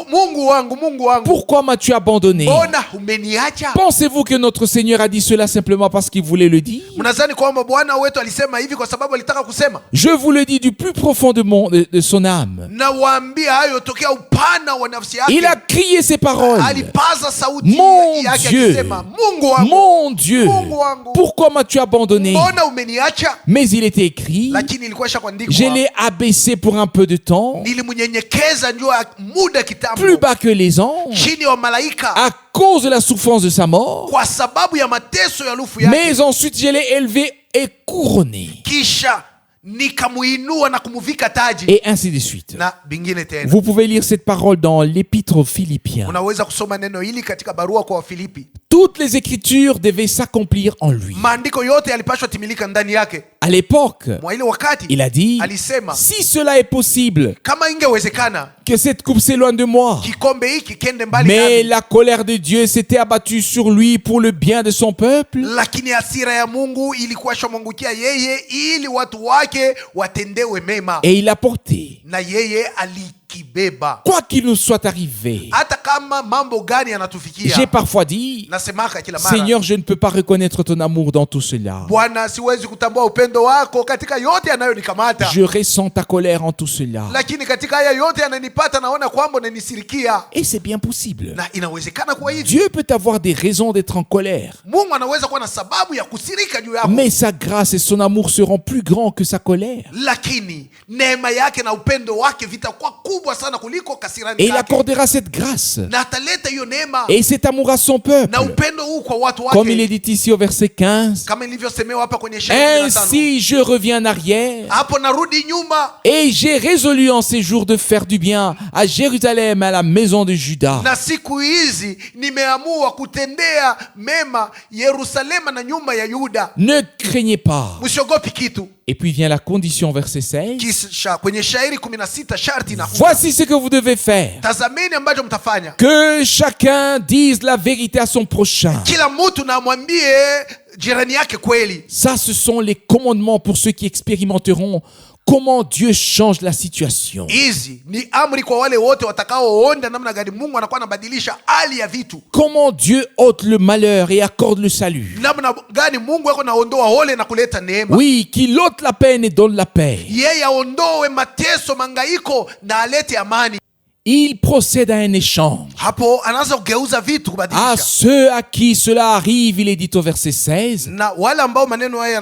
Mungu wangu, Mungu wangu, pourquoi m'as-tu abandonné? mbona umeniacha? Pensez-vous que notre Seigneur a dit cela simplement parce qu'il voulait le dire? Mnadhani kwamba Bwana wetu alisema hivi kwa sababu alitaka kusema? Je vous le dis du plus profond de son âme. Nawaambia hayo tokea upana wa nafsi yake. Il a crié ces paroles. Alipaza sauti Mon yake Dieu, akisema, Mungu wangu, mon Dieu, Mungu wangu, pourquoi m'as-tu abandonné? mbona umeniacha? Mais il était écrit, Lakini ilikuwa je ishakuandikwa, l'ai abaissé pour un peu de temps, nilimnyenyekeza njoo ya muda kitambo, plus bas que les anges, chini ya malaika, à cause de la souffrance de sa mort. kwa sababu ya mateso ya lufu yake. Mais ensuite, je l'ai élevé et couronné. Kisha nikamuinua na kumuvika taji, Et ainsi de suite. na bingine tena. Vous pouvez lire cette parole dans l'épître aux Philippiens. Unaweza kusoma neno hili katika barua kwa Wafilipi. Toutes les écritures devaient s'accomplir en lui. Maandiko yote yalipashwa timilika ndani yake. À l'époque, Mwa ile wakati il a dit, alisema, si cela est possible, kama ingewezekana que cette coupe s'éloigne de moi. kikombe hiki kende mbali Mais nami, la colère de Dieu s'était abattue sur lui pour le bien de son peuple. lakini hasira ya Mungu ilikuwa shamwangukia yeye ili watu wake watendewe mema, Et il a porté. na yeye alikibeba. Quoi qu'il nous soit arrivé, Hata kama mambo gani yanatufikia, j'ai parfois dit, nasemaka kila mara, Seigneur, je ne peux pas reconnaître ton amour dans tout cela. Bwana, siwezi kutambua upendo wako katika yote yanayonikamata, Je ressens ta colère en tout cela. lakini katika haya yote yananipata, naona kwamba unanisirikia. Et c'est bien possible. Na inawezekana kuwa hivi. Dieu peut avoir des raisons d'être en colère. Mungu anaweza kuwa na sababu ya kusirika juu yako, Mais sa grâce et son amour seront plus grands que sa colère. lakini neema yake na upendo wake vitakuwa kubwa sana kuliko kasirani Et il yake, accordera cette grâce na ataleta hiyo neema et cet amour à son peuple. na upendo huu kwa watu Comme il est wake, dit ici au verset 15. kama ilivyosemewa hapa kwenye shairi 15. Ainsi je reviens en arrière Hapo narudi nyuma, et j'ai résolu en ces jours de faire du bien à Jérusalem, à la maison de Juda. na siku hizi nimeamua kutendea mema Yerusalema na nyumba ya Yuda. Ne craignez pas, Msiogopi kitu, Et puis vient la condition, verset 16. Kisha kwenye shairi 16 sharti inakuja. Voici ce que vous devez faire. Tazameni ambacho mtafanya. Que chacun dise la vérité à son prochain. Kila mtu na amwambie jirani yake kweli. Ça, ce sont les commandements pour ceux qui expérimenteront comment Dieu change la situation. Hizi ni amri kwa wale wote watakaoona namna gani Mungu anakuwa anabadilisha hali ya vitu. Comment Dieu ôte le malheur et accorde le salut. Namna gani Mungu yako naondoa hole na kuleta neema. Oui, qu'il ôte la peine et donne la paix. Yeye aondoe mateso, mangaiko na alete amani. Il procède à un échange. Hapo anaanza kugeuza vitu, À kubadilisha. ceux à qui cela arrive, il est dit au verset 16, Na wale ambao maneno haya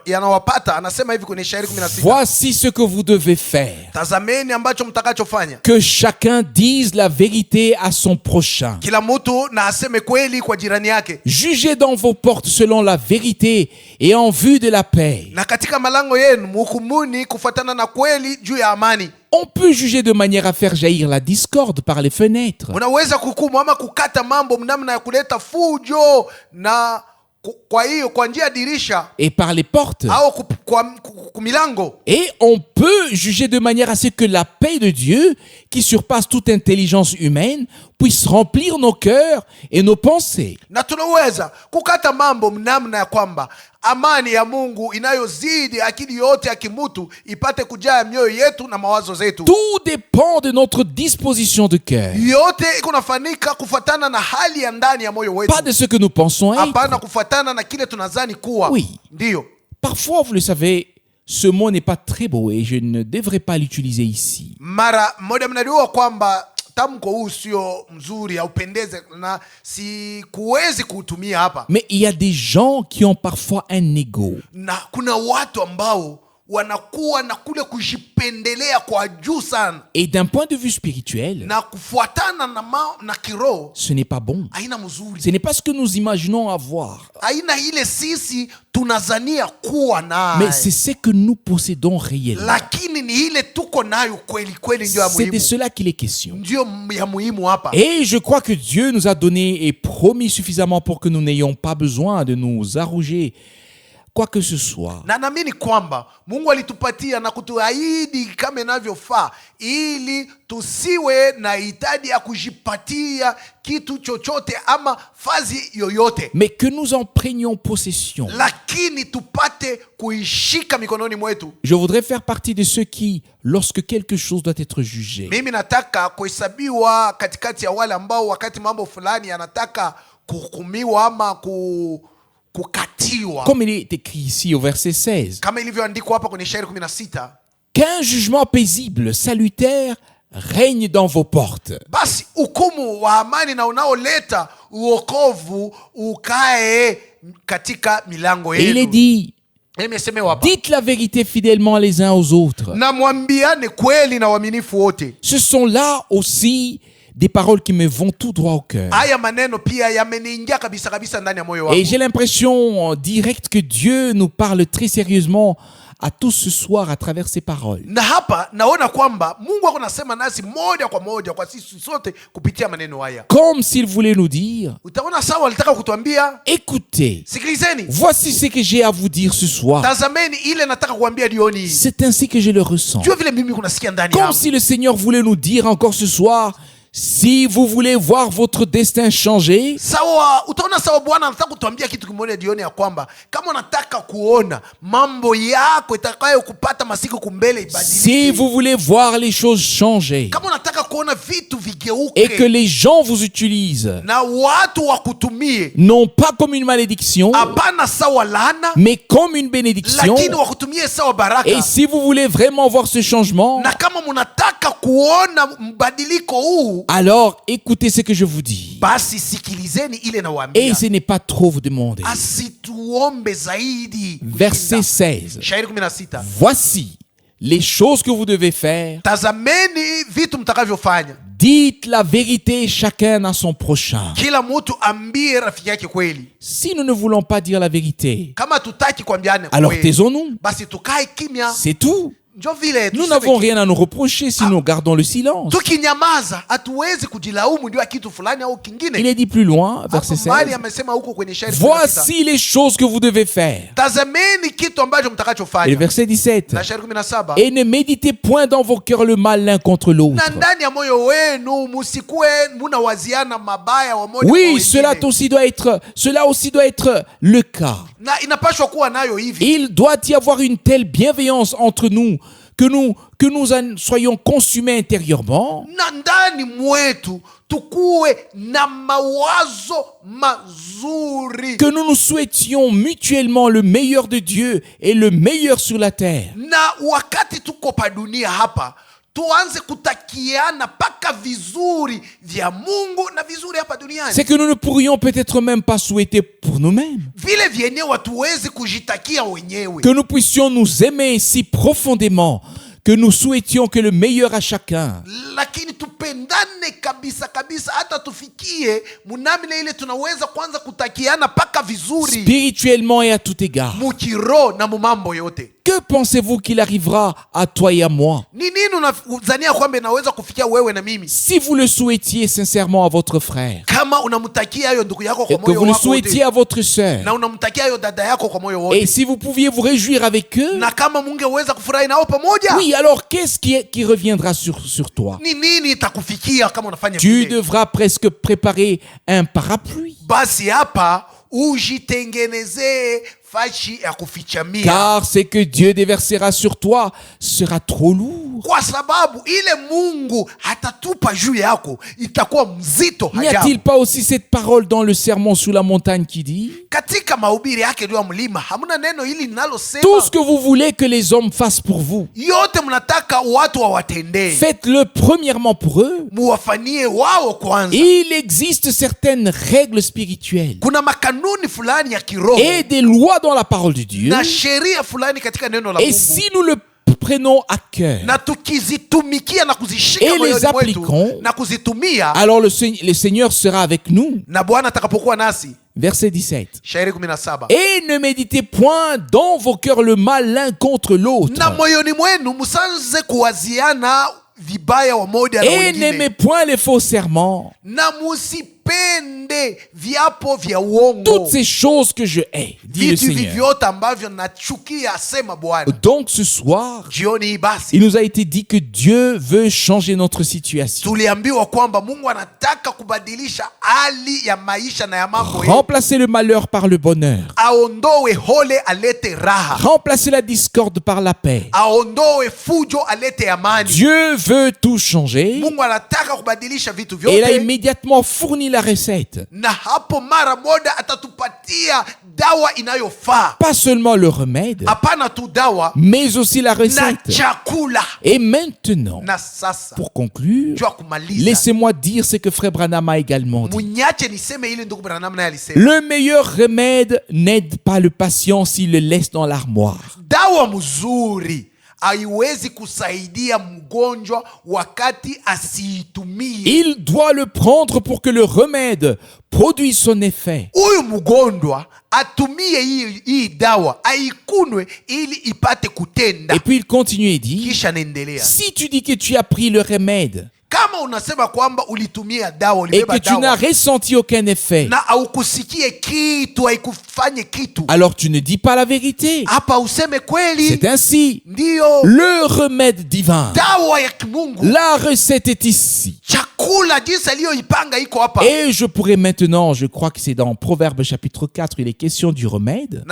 yanawapata, anasema hivi kwenye shairi 16. voici ce que vous devez faire. Tazameni ambacho mtakachofanya. Que chacun dise la vérité à son prochain. Kila mtu na aseme kweli kwa jirani yake. Jugez dans vos portes selon la vérité et en vue de la paix. Na katika malango yenu mhukumuni kufuatana na kweli juu ya amani. On peut juger de manière à faire jaillir la discorde par les fenêtres. Unaweza kuhukumu ama kukata mambo namna ya kuleta fujo na kwa hiyo kwa njia ya dirisha Et par les portes. au kwa milango. Et on peut juger de manière à ce que la paix de Dieu, qui surpasse toute intelligence humaine, puisse remplir nos cœurs et nos pensées. Na tunaweza kukata mambo namna ya kwamba amani ya Mungu inayozidi akili yote ya kimutu ipate kujaa mioyo yetu na mawazo zetu. Tout dépend de notre disposition de cœur. Yote iko nafanika kufuatana na hali ya ndani ya moyo wetu. Pas de ce que nous pensons Hapana être. kufuatana na kile tunadhani kuwa. Oui. Ndio. Parfois, vous le savez, ce mot n'est pas très beau et je ne devrais pas l'utiliser ici. Mara moja mnajua kwamba tamko huu sio mzuri, haupendeze na sikuwezi kuutumia hapa. Mais il y a des gens qui ont parfois un ego. Na kuna watu ambao wanakuwa na kule kujipendelea kwa juu sana. Et d'un point de vue spirituel, Na kufuatana na kiroho ce n'est pas bon. haina mzuri. Ce n'est pas ce que nous imaginons avoir. Haina ile sisi tunazania kuwa nayo. Mais c'est ce que nous possédons réellement. Lakini ni ile tuko nayo kweli kweli ndio ya C'est de muhimu. cela qu'il est question. Ndio ya muhimu hapa. Et je crois que Dieu nous a donné et promis suffisamment pour que nous n'ayons pas besoin de nous arroger quoi que ce soit. Na naamini kwamba Mungu alitupatia na kutuahidi kama inavyofaa ili tusiwe na hitaji ya kujipatia kitu chochote ama fazi yoyote. Mais que nous en prenions possession. Lakini tupate kuishika mikononi mwetu. Je voudrais faire partie de ceux qui, lorsque quelque chose doit être jugé, Mimi nataka kuhesabiwa katikati ya wale ambao wakati mambo fulani yanataka kuhukumiwa ama kukatiwa. comme il est écrit ici au verset 16, Kama ilivyoandikwa hapa kwenye shairi 16. qu'un jugement paisible, salutaire, règne dans vos portes. Basi hukumu wa amani na unaoleta uokovu ukae katika milango Et il est yenu. dit, Imesemewa hapa. dites la vérité fidèlement les uns aux autres. Na mwambiane kweli na uaminifu wote. Ce sont là aussi des paroles qui me vont tout droit au cœur. Haya maneno pia yameniingia kabisa kabisa ndani ya moyo Et wangu. j'ai l'impression directe que Dieu nous parle très sérieusement à tous ce soir à travers ces paroles. Na hapa naona kwamba Mungu ako nasema nasi moja kwa moja kwa sisi sote kupitia maneno haya. Comme s'il voulait nous dire, Utaona sawa alitaka kutuambia, écoutez, sikilizeni. voici ce que j'ai à vous dire ce soir. Tazameni ile nataka kuambia jioni hii. C'est ainsi que je le ressens. Jua vile mimi kunasikia ndani Comme yangu. si le Seigneur voulait nous dire encore ce soir, si vous voulez voir votre destin changer, Sawa, utaona sawa Bwana anataka kutuambia kitu kimoja jioni ya kwamba kama unataka kuona mambo yako itakayo kupata masiku kumbele ibadilike. si vous voulez voir les choses changer Kama unataka kuona vitu vigeuke. et que les gens vous utilisent, Na watu wakutumie. non pas comme une malédiction, Hapana sawa laana, mais comme une bénédiction. lakini wakutumie sawa baraka. Et si vous voulez vraiment voir ce changement, Na kama munataka kuona mbadiliko huu, alors écoutez ce que je vous dis. basi sikilizeni ile Et nawaambia. ce n'est pas trop vous demander. Asituombe zaidi. Verset 16. Shairi 16. Voici les choses que vous devez faire. Tazameni vitu mtakavyofanya. Dites la vérité chacun à son prochain. Kila mtu ambie rafiki yake kweli. Si nous ne voulons pas dire la vérité, Kama tutaki kuambiana alors kweli, taisons-nous. basi tukae kimya. C'est tout. Njo vile Nous tuseme n'avons rien à nous reprocher si nous gardons le silence. tukinyamaza hatuwezi kujilaumu juu ya kitu fulani au Il kingine. est dit plus loin, verset Hapo mahali 16. amesema huko kwenye shairi 16, Voici les choses que vous devez faire. tazameni kitu ambacho Et le mtakachofanya. verset 17. Na shairi 17, Et ne méditez point dans vos cœurs le mal l'un contre l'autre. na ndani ya moyo wenu musikue munawaziana mabaya wa moja kwa Oui, wengine. cela aussi doit être le cas. Na inapaswa kuwa nayo hivi. Il doit y avoir une telle bienveillance entre nous que nous en soyons consumés intérieurement, Na ndani mwetu tukuwe na mawazo mazuri, que nous nous souhaitions mutuellement le meilleur de Dieu et le meilleur sur la terre. na wakati tuko pa dunia hapa tuanze kutakiana paka vizuri vya Mungu na vizuri hapa duniani. C'est que nous ne pourrions peut-être même pas souhaiter pour nous-mêmes, Vile vyenyewe hatuwezi kujitakia wenyewe, que nous puissions nous aimer si profondément que nous souhaitions que le meilleur à chacun. lakini tupendane kabisa kabisa, hata tufikie munamile ile tunaweza kwanza kutakiana paka vizuri Spirituellement et à tout égard. mukiro na mumambo yote. Que pensez-vous qu'il arrivera à toi et à moi Ni nini unazania kwamba inaweza kufikia wewe na mimi si vous le souhaitiez sincèrement à votre frère kama unamtakia hayo ndugu yako et kwa que moyo vous le wako souhaitiez wote, à votre sœur, na unamtakia hayo dada yako kwa moyo et wote, si vous pouviez vous réjouir avec eux, na kama mungeweza kufurahi nao pamoja, oui, alors qu'est-ce qui reviendra sur toi? ni nini itakufikia kama unafanya Tu vile? devras presque préparer un parapluie, Basi hapa ujitengenezee fashi ya kufichamia, car ce que Dieu déversera sur toi sera trop lourd. kwa sababu ile Mungu atatupa juu yako itakuwa mzito N'y a-t-il hajabu. pas aussi cette parole dans le sermon sur la montagne qui dit: Katika mahubiri yake juu ya mlima hamna neno hili linalosema tout ce que vous voulez que les hommes fassent pour vous, yote mnataka watu wawatendee, faites-le premièrement pour eux. muwafanyie wao kwanza. Il existe certaines règles spirituelles Kuna makanuni fulani ya kiroho et des lois dans la parole de Dieu. na sheria fulani katika neno la Et Mungu, si nous le prenons à cœur, na tukizitumikia na kuzishika Et les moyoni mwetu appliquons, na kuzitumia, alors le Seigneur sera avec nous. na Bwana atakapokuwa nasi. Verset 17. Shairi 17, Et ne méditez point dans vos cœurs le mal l'un contre l'autre. na moyoni mwenu musanze kuwaziana vibaya wa moja na Et n'aimez wengine, point les faux serments. na musipende viapo vya uongo, Toutes ces choses que je hais, dit le vitu hivi Seigneur. vyote ambavyo nachukia, asema Bwana. Donc ce soir, Jioni hii basi il nous a été dit que Dieu veut changer notre situation. tuliambiwa kwamba Mungu anataka kubadilisha hali ya maisha na ya mambo yetu, Remplacer le malheur par le bonheur. aondoe hole alete raha, Remplacer la discorde par la paix. aondoe fujo alete amani. Dieu veut tout changer. Mungu anataka kubadilisha vitu Et il a vyote, immédiatement fourni la recette. na hapo mara moja atatupatia dawa inayofaa. Pas seulement le remède, Hapana tu dawa mais aussi la na recette. chakula. Et maintenant, Na sasa pour conclure, jua kumaliza, laissez-moi dire ce que Frère Branham a également dit. munyache niseme ili ndugu Branham naye alisema, Le meilleur remède n'aide pas le patient s'il le laisse dans l'armoire. dawa mzuri haiwezi kusaidia mgonjwa wakati asiitumie. Il doit le prendre pour que le remède produise son effet. Huyu mgonjwa atumie hii dawa, aikunwe ili ipate kutenda. Et puis il continue et dit, Kisha naendelea, si tu dis que tu as pris le remède kama unasema kwamba ulitumia dawa, et ulibeba que tu n'as dawa ressenti aucun effet, na haukusikie kitu, haikufanye kitu, alors tu ne dis pas la vérité. hapa useme kweli. C'est ainsi. Ndiyo Le remède divin, dawa ya kimungu, la recette est ici. chakula jinsi aliyoipanga iko hapa. Et je pourrais maintenant, je crois que c'est dans Proverbe chapitre 4, il est question du remède.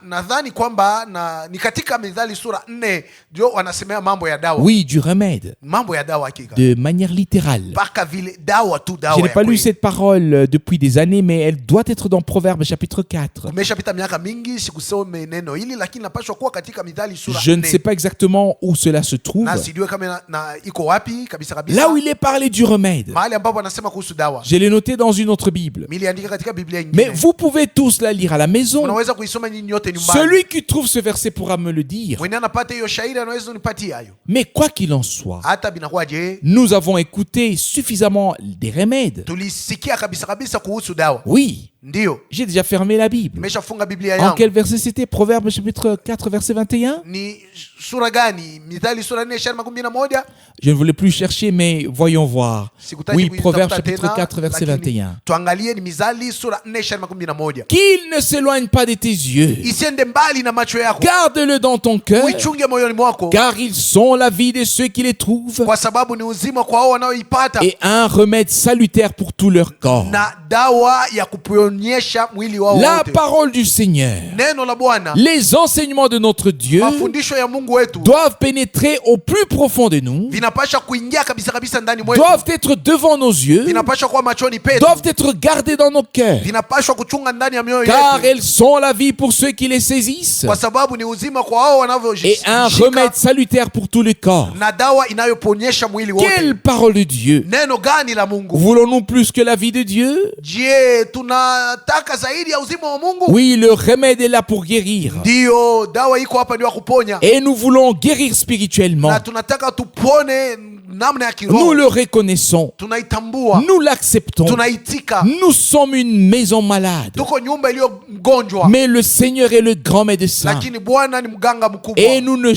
Nadhani kwamba ni katika Mithali sura 4 ndio wanasemea mambo ya dawa. Oui, du remède, Mambo ya dawa hakika, de manière littérale. mpaka vile dawa tu dawa. Je n'ai ya pas lu kweli. cette parole depuis des années, mais elle doit être dans Proverbe chapitre 4. Umeshapita miaka mingi sikusome neno hili, lakini napashwa kuwa katika Mithali sura 4. Je ne sais pas exactement où cela se trouve. Na sijue kama na iko wapi kabisa kabisa. Là où il est parlé du remède, Mahali ambapo anasema kuhusu dawa. je l'ai noté dans une autre Bible. Miliandika katika Biblia Mais nyingine. vous pouvez tous la lire à la maison. Unaweza kuisoma nyinyi nyote nyumbani. Celui qui trouve ce verset pourra me le dire. Mwenye anapata hiyo shairi anaweza unipatie hayo. Mais quoi qu'il en soit, Hata binakuwaje? nous avons écouté suffisamment des remèdes. Tulisikia kabisa kabisa kuhusu dawa. Oui, Ndiyo, J'ai déjà fermé la Bible. nimeshafunga Biblia En yangu. quel verset c'était? Proverbe chapitre 4, verset 21. Ni sura gani? Mithali sura 4 shairi 11. Je ne voulais plus chercher, mais voyons voir. Sikutaki Oui, kuitafuta Proverbe chapitre tena, 4, verset lakini 21. tuangalie ni Mithali sura 4 shairi 11. Qu'il ne s'éloigne pas de tes yeux. Isiende mbali na macho yako, Garde-le dans ton cœur, uichunge moyoni mwako, car ils sont la vie de ceux qui les trouvent kwa sababu ni uzima kwa hao wanaoipata et un remède salutaire pour tout leur corps. na dawa ya kuponyesha mwili wao La wote. parole du Seigneur, Neno la Bwana, les enseignements de notre Dieu mafundisho ya Mungu wetu doivent pénétrer au plus profond de nous, vinapasha kuingia kabisa kabisa ndani mwetu, doivent être devant nos yeux, vinapasha kuwa machoni petu, doivent être gardés dans nos cœurs, vinapashwa kuchunga ndani ya mioyo car yetu, elles sont la vie pour ceux qui les saisissent kwa sababu ni uzima kwa hao et un wanavyojishika remède salutaire pour tout le corps. na dawa inayoponyesha mwili Quelle wote. parole de Dieu! Neno gani la Mungu? Voulons-nous plus que la vie de Dieu? Je, tunataka zaidi ya uzima wa Mungu? Oui, le remède est là pour guérir. Ndiyo, dawa iko hapa ndio ya kuponya, Et nous voulons guérir spirituellement. na tunataka tupone namna ya Nous kiroho. le reconnaissons. Tunaitambua, Nous l'acceptons. tunaitika. Nous sommes une maison malade. Tuko nyumba iliyo mgonjwa, Mais le Seigneur est le grand médecin. lakini Bwana ni mganga mkubwa. Et nous ne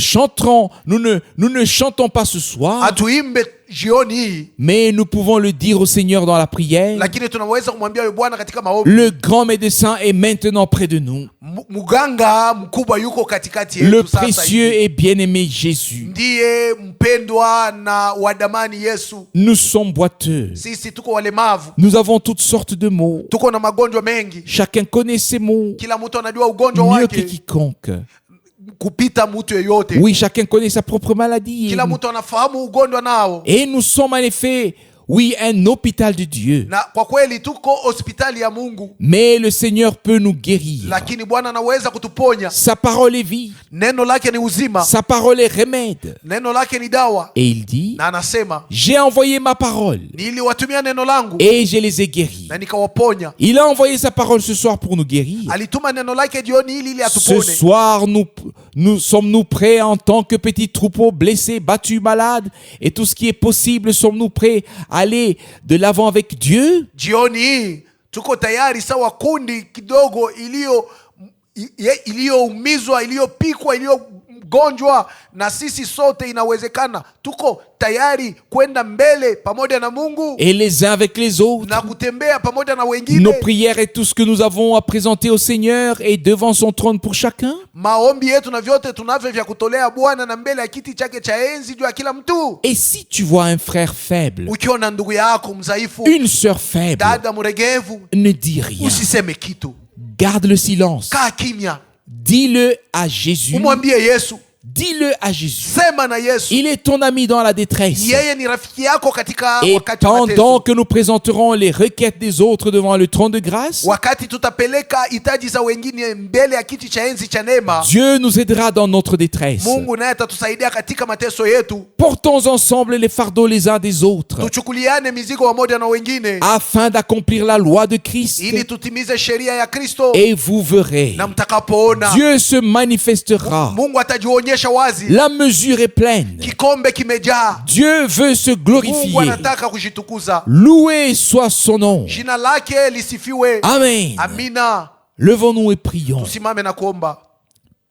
chantons pas ce soir, Hatuimbe jioni hii, mais nous pouvons le dire au Seigneur dans la prière. lakini tunaweza kumwambia wewe Bwana katika maombi. Le grand médecin est maintenant près de nous. Mganga mkubwa yuko katikati Le yetu sasa précieux hivi. et bien-aimé Jésus. Ndiye mpendwa na wadamani Yesu. Nous sommes boiteux. Sisi tuko walemavu, Nous avons toutes sortes de maux. tuko na magonjwa mengi, Chacun connaît ses maux kila mtu anajua ugonjwa mieux que wake quiconque. kupita mtu yeyote. Oui, chacun connaît sa propre maladie. Kila mtu anafahamu ugonjwa nao, Et nous sommes en effet, oui, un hôpital de Dieu. na kwa kweli tuko hospitali ya Mungu, Mais le Seigneur peut nous guérir. lakini Bwana anaweza kutuponya. Sa parole est vie. Neno lake ni uzima, Sa parole est remède. neno lake ni dawa, Et il dit, na anasema j'ai envoyé ma parole niliwatumia neno langu et je les ai guéris. na nikawaponya. Il a envoyé sa parole ce soir pour nous guérir. Alituma neno lake jioni hili ili Ce atupone. soir, nous sommes-nous prêts en tant que petits troupeaux blessés, battus, malades, et tout ce qui est possible, sommes-nous prêts à aller de l'avant avec Dieu? Jioni hii tuko tayari sawa kundi kidogo iliyoumizwa, iliyopikwa, iliyogonjwa, na sisi sote inawezekana tuko tayari kwenda mbele pamoja na Mungu Et les uns avec les autres. na kutembea pamoja na wengine. Nos prières et tout ce que nous avons à présenter au Seigneur et devant son trône pour chacun. Maombi yetu na vyote tunavyo vya kutolea Bwana na mbele ya kiti chake cha enzi juu ya kila mtu. Et si tu vois un frère faible, Ukiona ndugu yako mzaifu, une sœur faible, dada mregevu, ne dis rien. usiseme kitu, Garde le silence. kaa kimya, Dis-le à Jésus. umwambie Yesu, Dis-le à Jésus. sema na Yesu. Il est ton ami dans la détresse. Yeye ni rafiki yako katika Et wakati wa pendant mateso. que nous présenterons les requêtes des autres devant le trône de grâce, Wakati tutapeleka hitaji za wengine mbele ya kiti cha enzi cha neema, Dieu nous aidera dans notre détresse. Mungu naye atatusaidia katika mateso yetu. Portons ensemble les fardeaux les uns des autres, Tuchukuliane mizigo pamoja na wengine afin d'accomplir la loi de Christ. ili tutimize sheria ya Kristo. Et vous verrez, Na mtakapoona, Dieu se manifestera. Mungu atajionyesha wazi. La mesure est pleine. Kikombe kimejaa. Dieu veut se Mungu glorifier. anataka kujitukuza. Loué soit son nom. Jina lake lisifiwe. Amen. Amina. Levons-nous et prions. Tusimame na kuomba.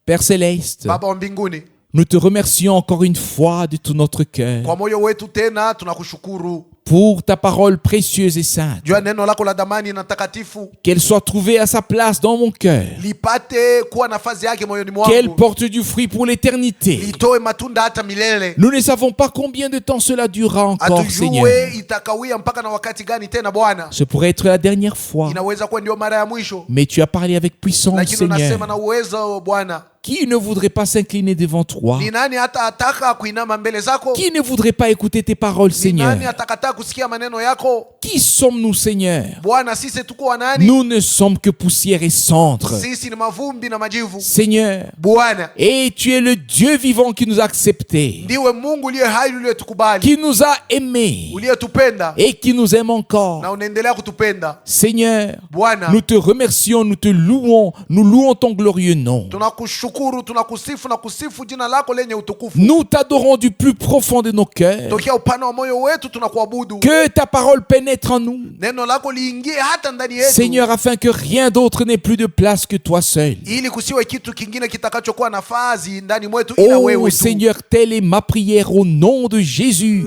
Père Céleste, Baba wa mbinguni, nous te remercions encore une fois de tout notre cœur kwa moyo wetu tena tunakushukuru pour ta parole précieuse et sainte. juu ya neno lako la damani na takatifu. Qu'elle soit trouvée à sa place dans mon cœur. Lipate kuwa nafasi yake moyoni Qu'elle mwangu. porte du fruit pour l'éternité. Litoe matunda hata milele. Nous ne savons pas combien de temps cela durera encore, Seigneur. Hatujue itakawia mpaka na wakati gani tena Bwana. Ce pourrait être la dernière fois. Inaweza kuwa ndio mara ya mwisho, Mais tu as parlé avec puissance, lakini unasema Seigneur. na uwezo Bwana. Qui ne voudrait pas s'incliner devant toi? Ni nani hata ataka kuinama mbele zako? Qui ne voudrait pas écouter tes paroles, Ni Seigneur? nani atakataa kusikia maneno yako? Qui sommes-nous, Seigneur? Bwana, sisi tuko wanani? Nous ne sommes que poussière et cendre. Sisi ni mavumbi na majivu. Seigneur, Bwana, et tu es le Dieu vivant qui nous a acceptés, ndiwe Mungu uliye hai, uliyetukubali, qui nous a aimés uliyetupenda et qui nous aime encore. na unaendelea kutupenda. Seigneur, Bwana, nous te remercions, nous te louons, nous louons ton glorieux nom. tunakushukuru tunakushukuru, tunakusifu na kusifu jina lako lenye utukufu. Nous t'adorons du plus profond de nos cœurs. Tokea upana wa moyo wetu tunakuabudu. Que ta parole pénètre en nous, Neno lako liingie hata ndani yetu. Seigneur, afin que rien d'autre n'ait plus de place que toi seul. Ili kusiwe kitu kingine kitakachokuwa nafasi ndani mwetu ila Oh wewe tu. Seigneur, telle est ma prière au nom de Jésus.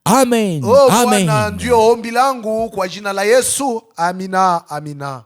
Amen. Oh Amen. Bwana, ndio ombi langu kwa jina la Yesu. Amina, amina.